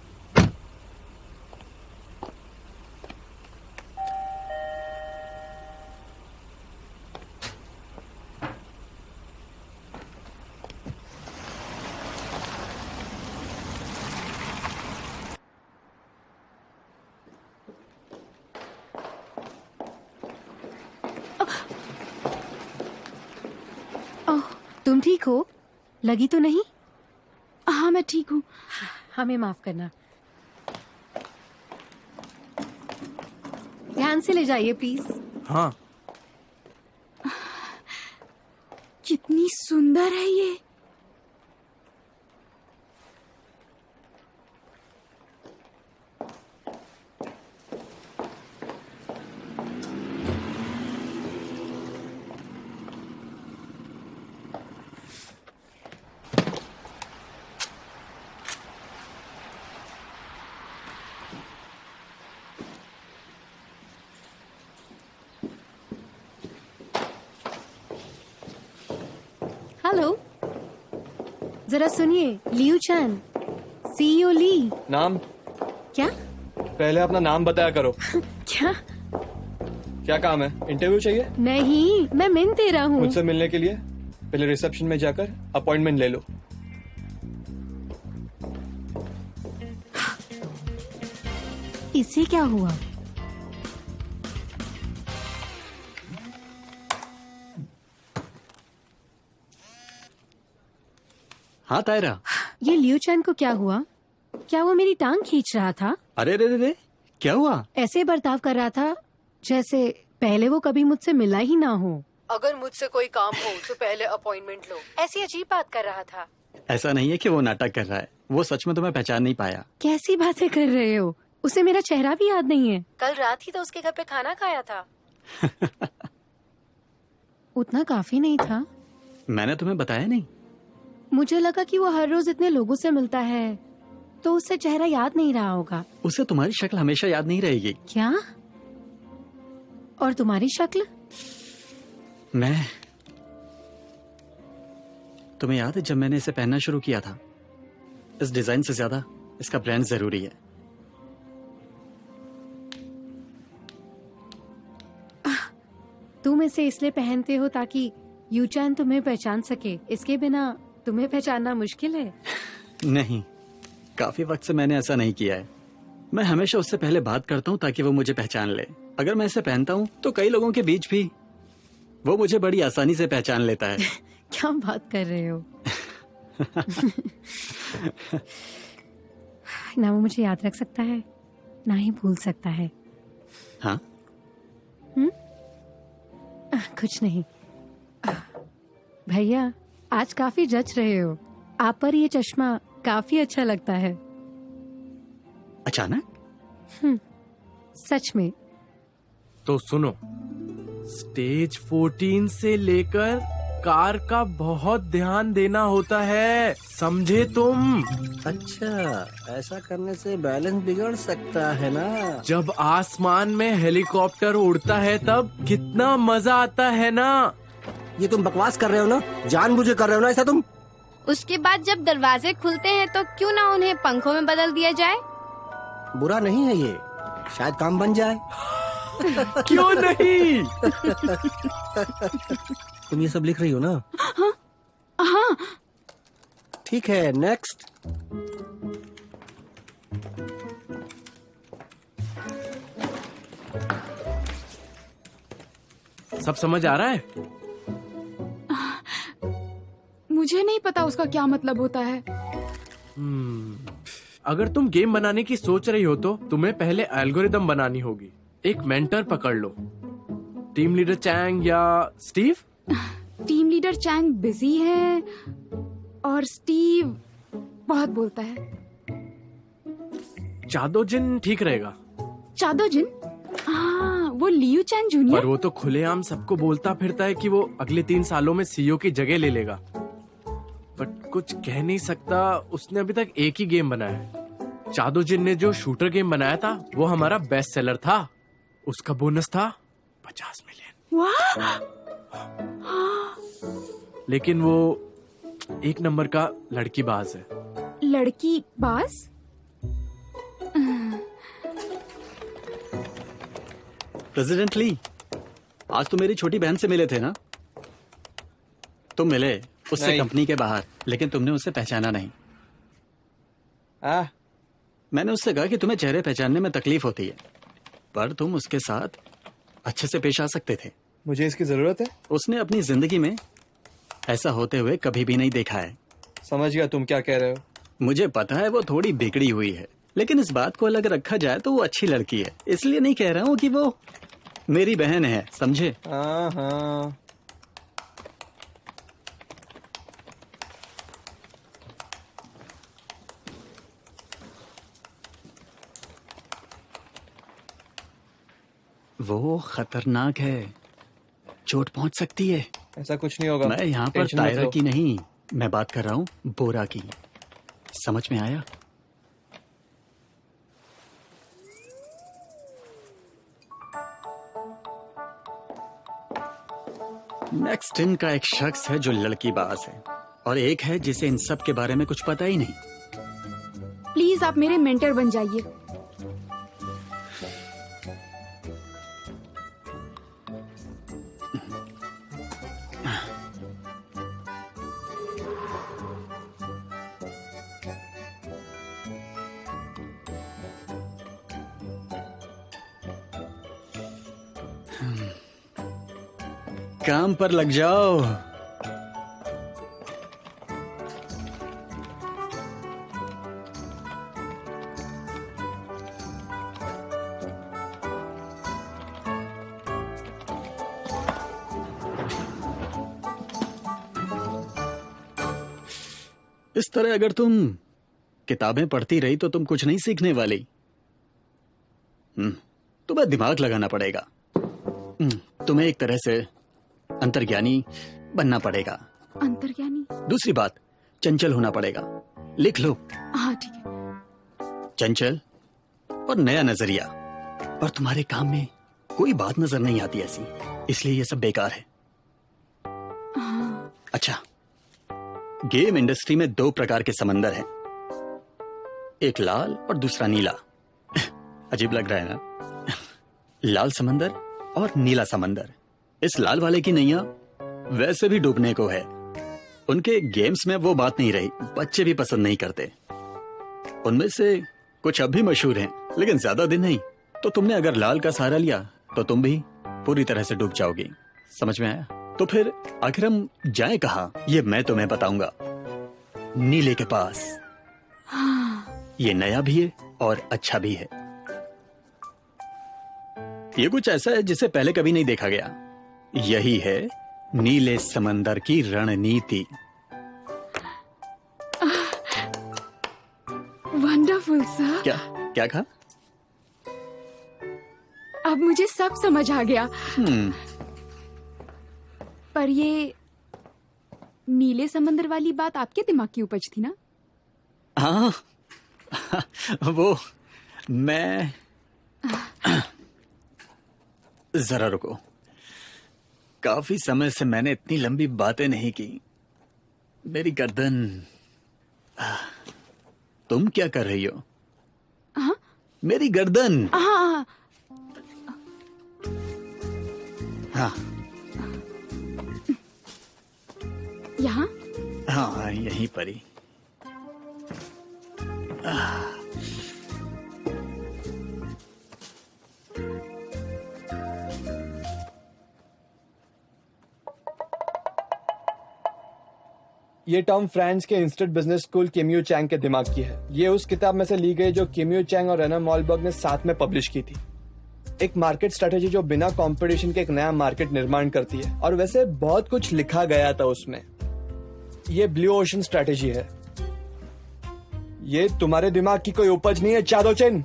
तुम ठीक हो? लगी तो नहीं? हाँ मैं ठीक हूँ। हमें माफ करना। ध्यान से ले जाइए प्लीज। हाँ। कितनी सुंदर है ये। हेलो, जरा सुनिए, लियू चान, सीईओ ली। नाम? क्या? पहले अपना नाम बताया करो। क्या? क्या काम है? इंटरव्यू चाहिए? नहीं, मैं मिन तेरा हूँ। मुझसे मिलने के लिए पहले रिसेप्शन में जाकर अपॉइंटमेंट ले लो। इससे क्या हुआ? हाँ तायरा। ये लियू चान को क्या हुआ? क्या वो मेरी टांग खींच रहा था? अरे रे रे रे, क्या हुआ? ऐसे बर्ताव कर रहा था जैसे पहले वो कभी मुझसे मिला ही ना हो। अगर मुझसे कोई काम हो तो पहले अपॉइंटमेंट लो, ऐसी अजीब बात कर रहा था। ऐसा नहीं है कि वो नाटक कर रहा है, वो सच में तुम्हें पहचान नहीं पाया। कैसी बातें कर रहे हो? उसे मेरा चेहरा भी याद नहीं है। कल रात ही तो उसके घर पे खाना खाया था। उतना काफी नहीं था? मैंने तुम्हें बताया नहीं? मुझे लगा कि वो हर रोज इतने लोगों से मिलता है तो उससे चेहरा याद नहीं रहा होगा। उसे तुम्हारी शक्ल हमेशा याद नहीं रहेगी। क्या? और तुम्हारी शक्ल? मैं, तुम्हें याद है जब मैंने इसे पहनना शुरू किया था, इस डिजाइन से ज्यादा इसका ब्रांड जरूरी है। तुम इसे इसलिए पहनते हो ताकि यूचान तुम्हें पहचान सके, इसके बिना तुम्हें पहचानना मुश्किल है। नहीं, काफी वक्त से मैंने ऐसा नहीं किया है। मैं हमेशा उससे पहले बात करता हूँ ताकि वो मुझे पहचान ले। अगर मैं इसे पहनता हूँ तो कई लोगों के बीच भी वो मुझे बड़ी आसानी से पहचान लेता है। क्या बात कर रहे हो? ना वो मुझे याद रख सकता है ना ही भूल सकता है। हाँ? कुछ नहीं भैया, आज काफी जच रहे हो। आप पर ये चश्मा काफी अच्छा लगता है। अचानक? सच में। तो सुनो, स्टेज 14 से लेकर कार का बहुत ध्यान देना होता है, समझे तुम? अच्छा, ऐसा करने से बैलेंस बिगड़ सकता है ना? जब आसमान में हेलीकॉप्टर उड़ता है तब कितना मजा आता है ना। ये तुम बकवास कर रहे हो ना? जानबूझे कर रहे हो ना ऐसा तुम? उसके बाद जब दरवाजे खुलते हैं तो क्यों ना उन्हें पंखों में बदल दिया जाए? बुरा नहीं है ये, शायद काम बन जाए। क्यों नहीं? तुम ये सब लिख रही हो ना? हाँ। ठीक है, नेक्स्ट। सब समझ आ रहा है? मुझे नहीं पता उसका क्या मतलब होता है। अगर तुम गेम बनाने की सोच रही हो तो तुम्हें पहले एल्गोरिदम बनानी होगी। एक मेंटर पकड़ लो, टीम लीडर चैंग या Steve. Team leader Chang busy है और स्टीव बहुत बोलता है। चादोजिन ठीक रहेगा। चादोजिन? हाँ, वो लियू चैन जूनियर। पर वो तो खुलेआम सबको बोलता फिरता है कि वो अगले 3 सालों में सीईओ की जगह ले लेगा, बट कुछ कह नहीं सकता। उसने अभी तक एक ही गेम बनाया है। चादोजिन ने जो शूटर गेम बनाया था वो हमारा बेस्ट सेलर था। उसका बोनस था 50 मिलियन। वाह! लेकिन वो एक नंबर का लड़की बाज है। लड़की बाज? प्रेसिडेंट ली, आज तो मेरी छोटी बहन से मिले थे ना? तुम मिले उससे नहीं। कंपनी के बाहर, लेकिन तुमने उसे पहचाना नहीं। मैंने उससे कहा कि तुम्हें चेहरे पहचानने में तकलीफ होती है, पर तुम उसके साथ अच्छे से पेश आ सकते थे। मुझे इसकी जरूरत है? उसने अपनी जिंदगी में ऐसा होते हुए कभी भी नहीं देखा है। समझ गया तुम क्या कह रहे हो। मुझे पता है वो थोड़ी बिगड़ी हुई है, लेकिन इस बात को अलग रखा जाए तो वो अच्छी लड़की है। इसलिए नहीं कह रहा हूँ कि वो मेरी बहन है, समझे? हाँ। वो खतरनाक है, चोट पहुंच सकती है। ऐसा कुछ नहीं होगा। मैं यहाँ पर टेंशन मत तायरा लो। की नहीं, मैं बात कर रहा हूँ बोरा की। समझ में आया? नेक्स्ट इन का एक शख्स है जो लड़कीबाज है और एक है जिसे इन सब के बारे में कुछ पता ही नहीं। प्लीज आप मेरे मेंटर बन जाइए। काम पर लग जाओ। इस तरह अगर तुम किताबें पढ़ती रही तो तुम कुछ नहीं सीखने वाली। तुम्हें दिमाग लगाना पड़ेगा। तुम्हें एक तरह से अंतर्ज्ञानी बनना पड़ेगा। अंतर्ज्ञानी? दूसरी बात, चंचल होना पड़ेगा। लिख लो। हाँ ठीक है। चंचल और नया नजरिया। पर तुम्हारे काम में कोई बात नजर नहीं आती ऐसी, इसलिए ये सब बेकार है। हाँ। अच्छा, गेम इंडस्ट्री में 2 प्रकार के समंदर हैं, एक लाल और दूसरा नीला। अजीब लग रहा है ना? लाल समंदर और नीला समंदर। इस लाल वाले की नैया वैसे भी डूबने को है। उनके गेम्स में वो बात नहीं रही, बच्चे भी पसंद नहीं करते। उनमें से कुछ अब भी मशहूर हैं, लेकिन ज्यादा दिन नहीं। तो तुमने अगर लाल का सहारा लिया तो तुम भी पूरी तरह से डूब जाओगी। समझ में आया? तो फिर आखिर हम जाएं कहाँ, ये मैं तुम्हें बताऊंगा। नीले के पास। ये नया भी है और अच्छा भी है। ये कुछ ऐसा है जिसे पहले कभी नहीं देखा गया। यही है नीले समंदर की रणनीति। Wonderful sir. क्या क्या कहा? अब मुझे सब समझ आ गया। पर ये नीले समंदर वाली बात आपके दिमाग की उपज थी ना? हाँ, वो मैं जरा रुको। काफी समय से मैंने इतनी लंबी बातें नहीं की। मेरी गर्दन। तुम क्या कर रही हो? हाँ? मेरी गर्दन। हाँ। हाँ यहाँ? हाँ, यहीं पर ही। ये टर्म फ्रांस के इंस्टीट्यूट बिजनेस स्कूल किमियो चैंग के दिमाग की है। ये उस किताब में से ली गई जो किमियो चैंग और रेना मॉलबर्ग ने साथ में पब्लिश की थी। एक मार्केट स्ट्रेटेजी जो बिना कंपटीशन के एक नया मार्केट निर्माण करती है। और वैसे बहुत कुछ लिखा गया था उसमें। ये ब्लू ओशन स्ट्रेटेजी है। ये तुम्हारे दिमाग की कोई उपज नहीं है चादोचेन।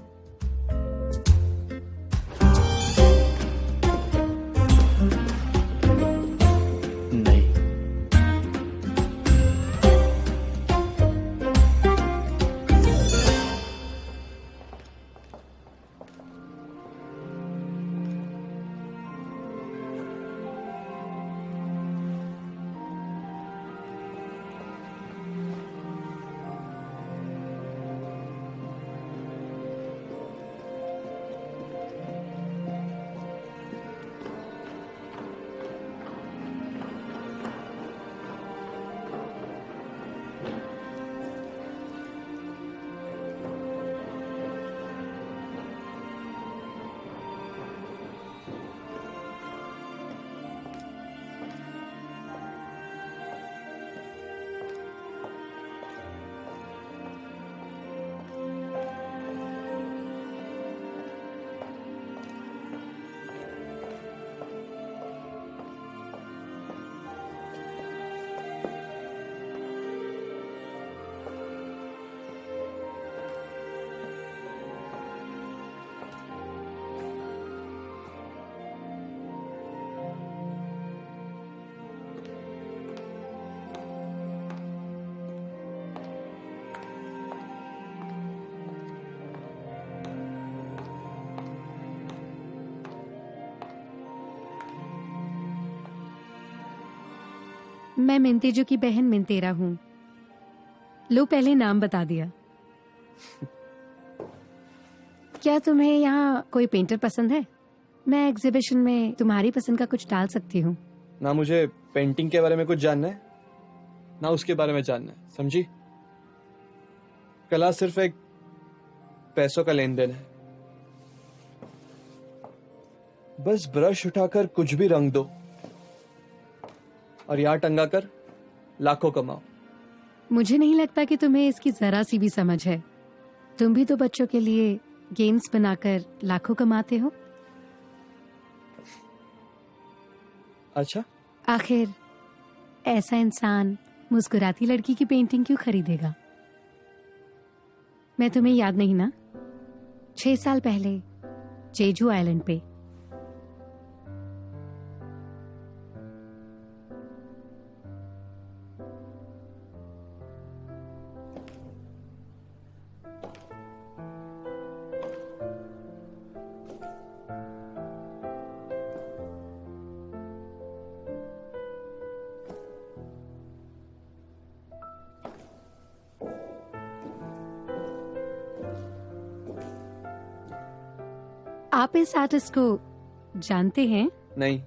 मैं मिंतेजो की बहन मिंतेरा हूँ। लो पहले नाम बता दिया। क्या तुम्हें यहाँ कोई पेंटर पसंद है? मैं एग्जीबिशन में तुम्हारी पसंद का कुछ डाल सकती हूँ। ना मुझे पेंटिंग के बारे में कुछ जानना है, ना उसके बारे में जानना है, समझी? कला सिर्फ एक पैसों का लेन देन है। बस ब्रश उठाकर कुछ भी रंग दो और यहाँ टंगा कर लाखों कमाओ। मुझे नहीं लगता कि तुम्हें इसकी जरा सी भी समझ है। तुम भी तो बच्चों के लिए गेम्स बनाकर लाखों कमाते हो। अच्छा, आखिर ऐसा इंसान मुस्कुराती लड़की की पेंटिंग क्यों खरीदेगा? मैं तुम्हें याद नहीं ना? 6 साल पहले जेजू आइलैंड पे आप इस आर्टिस्ट को जानते हैं? नहीं,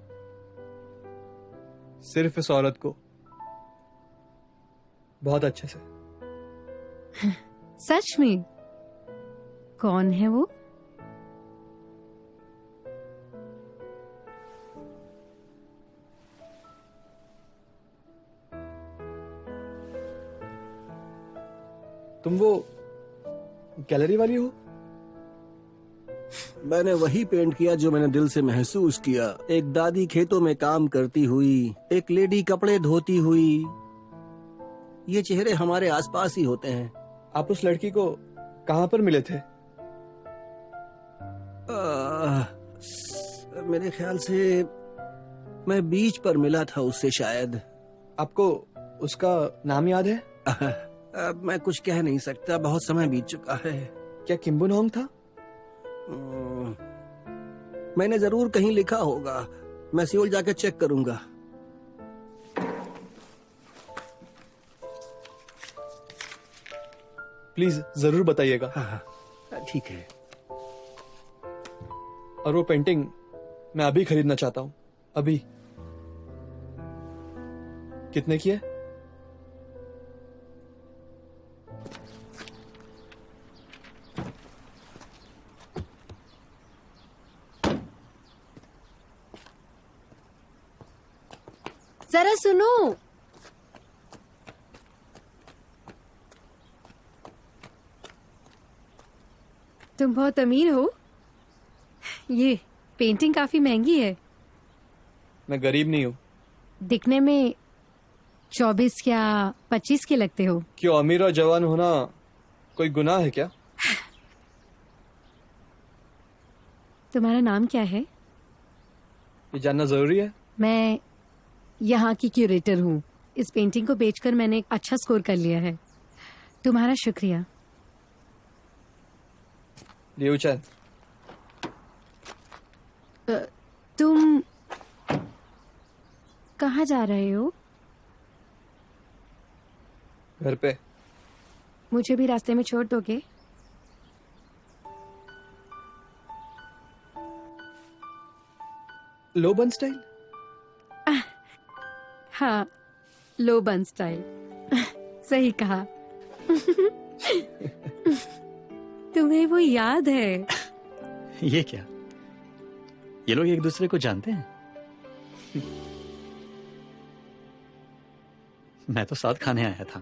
सिर्फ इस औरत को बहुत अच्छे से। सच में? कौन है वो? तुम वो गैलरी वाली हो? मैंने वही पेंट किया जो मैंने दिल से महसूस किया। एक दादी खेतों में काम करती हुई, एक लेडी कपड़े धोती हुई। ये चेहरे हमारे आसपास ही होते हैं। आप उस लड़की को कहाँ पर मिले थे? मेरे ख्याल से मैं बीच पर मिला था उससे शायद। आपको उसका नाम याद है? अब मैं कुछ कह नहीं सकता, बहुत समय बीत चुका है। क्या किम्बुन होंग था? मैंने जरूर कहीं लिखा होगा। मैं सियोल जाकर चेक करूंगा। प्लीज जरूर बताइएगा। हाँ, ठीक है। और वो पेंटिंग मैं अभी खरीदना चाहता हूँ, अभी। कितने की है? जरा सुनो। तुम बहुत अमीर हो। ये पेंटिंग काफी महंगी है। मैं गरीब नहीं हूँ। दिखने में 24 या 25 के लगते हो। क्यों अमीर और जवान होना कोई गुनाह है क्या? तुम्हारा नाम क्या है? ये जानना जरूरी है? मैं यहाँ की क्यूरेटर हूँ। इस पेंटिंग को बेचकर मैंने एक अच्छा स्कोर कर लिया है। तुम्हारा शुक्रिया। लियो चैन। तुम कहाँ जा रहे हो? घर पे। मुझे भी रास्ते में छोड़ दोगे? लो बन स्टाइल? हाँ, लो बन स्टाइल। सही कहा। तुम्हें वो याद है? ये क्या? ये लोग एक दूसरे को जानते हैं? मैं तो साथ खाने आया था,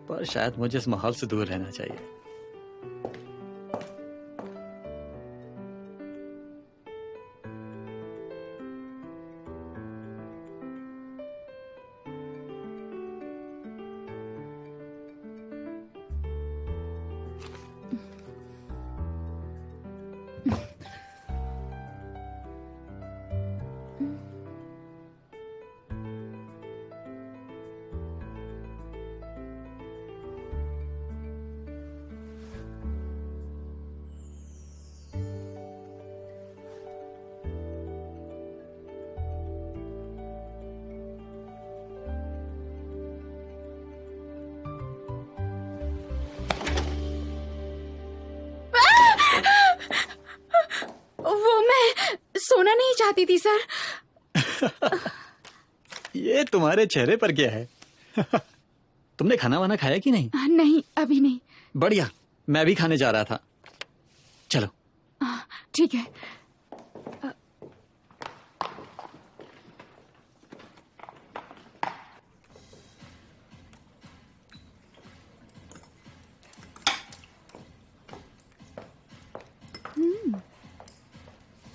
पर शायद मुझे इस माहौल से दूर रहना चाहिए। चाहती थी सर। ये तुम्हारे चेहरे पर क्या है? तुमने खाना वाना खाया कि नहीं? नहीं, अभी नहीं। बढ़िया, मैं भी खाने जा रहा था। चलो। ठीक है।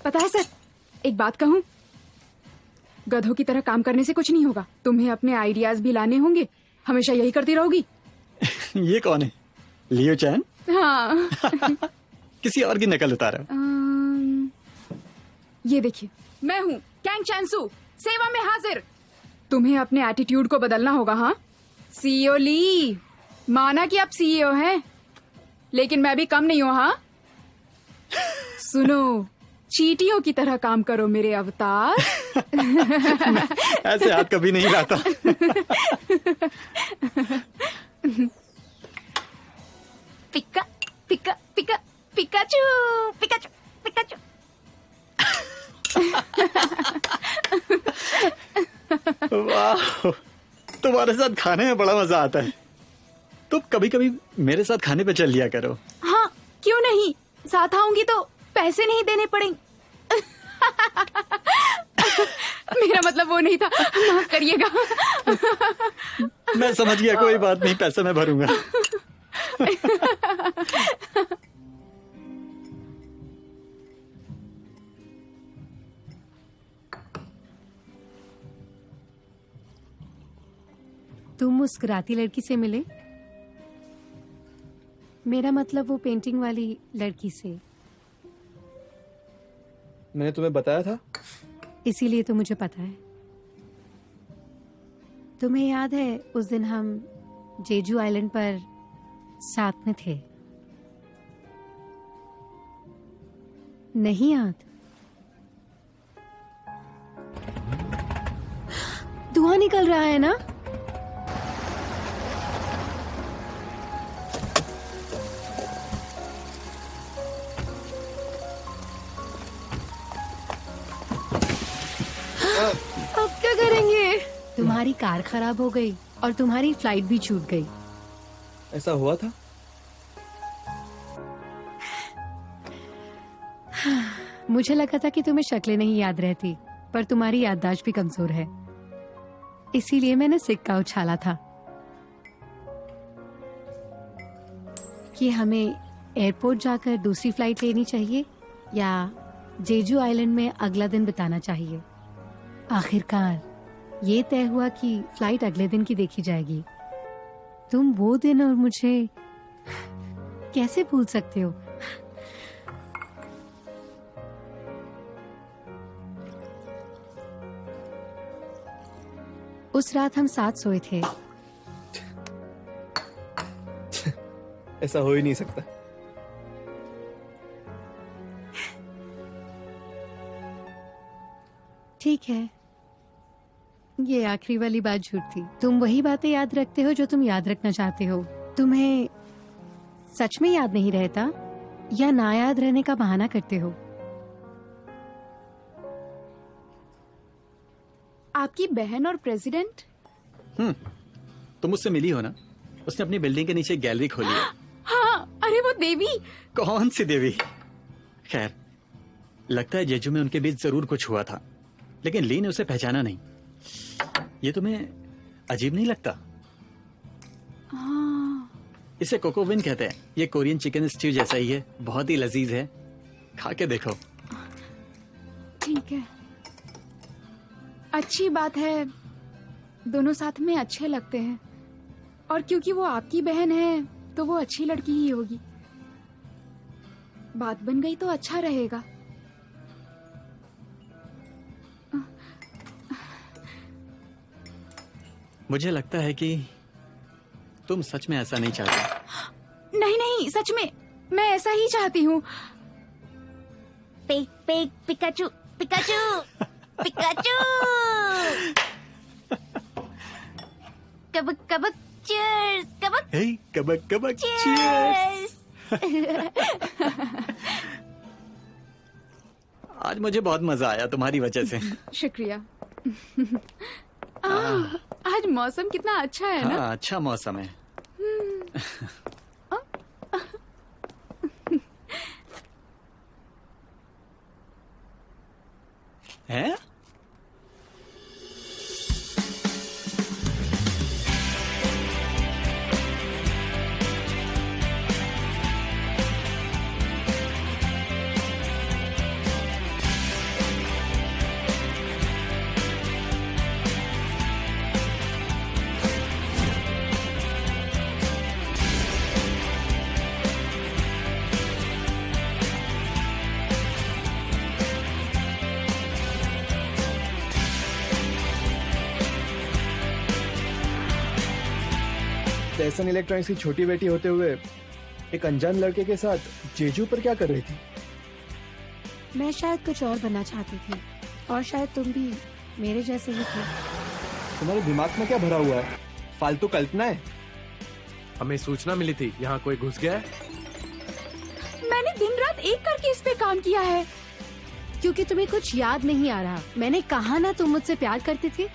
पता है सर, एक बात कहूं, गधों की तरह काम करने से कुछ नहीं होगा। तुम्हें अपने आइडियाज भी लाने होंगे। हमेशा यही करती रहोगी। ये कौन है? लियो चैन? हाँ। किसी और की नकल उतारा। ये देखिए, मैं हूँ कैंग चैनसू, सेवा में हाजिर। तुम्हें अपने एटीट्यूड को बदलना होगा। हाँ, सीईओ ली, माना कि आप सीईओ हैं, लेकिन मैं भी कम नहीं हूँ। हाँ, सुनो, चींटियों की तरह काम करो मेरे अवतार। ऐसे हाथ कभी नहीं लाता। पिका पिका पिका पिकाचू पिकाचू पिकाचू। वाह, तुम्हारे साथ खाने में बड़ा मजा आता है। तुम कभी कभी मेरे साथ खाने पे चल लिया करो। हाँ, क्यों नहीं, साथ आऊंगी तो पैसे नहीं देने पड़ेंगे। मेरा मतलब वो नहीं था, माफ करिएगा। मैं समझ गया, कोई बात नहीं, पैसे मैं भरूंगा। तुम मुस्कुराती लड़की से मिले? मेरा मतलब वो पेंटिंग वाली लड़की से। मैंने तुम्हें बताया था, इसीलिए तो मुझे पता है। तुम्हें याद है उस दिन हम जेजू आइलैंड पर साथ में थे? नहीं याद? धुआं निकल रहा है ना? अब क्या करेंगे? तुम्हारी कार खराब हो गई और तुम्हारी फ्लाइट भी छूट गई। ऐसा हुआ था? मुझे लगा था कि तुम्हें शक्लें नहीं याद रहती, पर तुम्हारी याददाश्त भी कमजोर है, इसीलिए मैंने सिक्का उछाला था कि हमें एयरपोर्ट जाकर दूसरी फ्लाइट लेनी चाहिए या जेजू आइलैंड में अगला दिन बिताना चाहिए। आखिरकार ये तय हुआ कि फ्लाइट अगले दिन की देखी जाएगी। तुम वो दिन और मुझे कैसे भूल सकते हो? उस रात हम साथ सोए थे। ऐसा हो ही नहीं सकता। ठीक है, ये आखिरी वाली बात झूठ थी। तुम वही बातें याद रखते हो जो तुम याद रखना चाहते हो। तुम्हें सच में याद नहीं रहता या ना याद रहने का बहाना करते हो? आपकी बहन और प्रेसिडेंट? तुम मुझसे मिली हो ना? उसने अपनी बिल्डिंग के नीचे गैलरी खोली है। हाँ, अरे वो देवी। कौन सी देवी? खैर, लगता है जेजू में उनके बीच जरूर कुछ हुआ था, लेकिन ली ने उसे पहचाना नहीं। ये तुम्हें अजीब नहीं लगता? हाँ। इसे कोकोविन कहते हैं। ये कोरियन चिकन स्ट्यू जैसा ही है, बहुत ही लजीज है, खा के देखो। ठीक है, अच्छी बात है, दोनों साथ में अच्छे लगते हैं, और क्योंकि वो आपकी बहन है तो वो अच्छी लड़की ही होगी। बात बन गई तो अच्छा रहेगा। मुझे लगता है कि तुम सच में ऐसा नहीं चाहती। नहीं नहीं, सच में मैं ऐसा ही चाहती हूँ। Pikachu Pikachu Pikachu. कबक कबक चीयर्स, कबक। हे कबक कबक चीयर्स। आज मुझे बहुत मजा आया तुम्हारी वजह से। शुक्रिया। आज मौसम कितना अच्छा है ना? हाँ, अच्छा मौसम है। हैं? एहसन इलेक्ट्रॉनिक्स की छोटी बेटी होते हुए एक अनजान लड़के के साथ जेजू पर क्या कर रही थी? मैं शायद कुछ और बनना चाहती थी, और शायद तुम भी मेरे जैसे ही थे। तुम्हारे दिमाग में क्या भरा हुआ है? फालतू कल्पना है। हमें सूचना मिली थी यहाँ कोई घुस गया है। मैंने दिन रात एक करके इस पे काम किया है। क्योंकि तुम्हें कुछ याद नहीं आ रहा। मैंने कहा ना तुम मुझसे प्यार करते थे।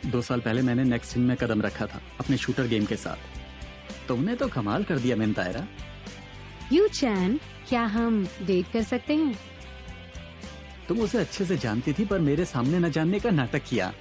2 साल पहले मैंने नेक्स्ट इन में कदम रखा था अपने शूटर गेम के साथ। तुमने तो कमाल कर दिया मिनतायरा। यू चैन, क्या हम डेट कर सकते हैं? तुम उसे अच्छे से जानती थी पर मेरे सामने न जानने का नाटक किया।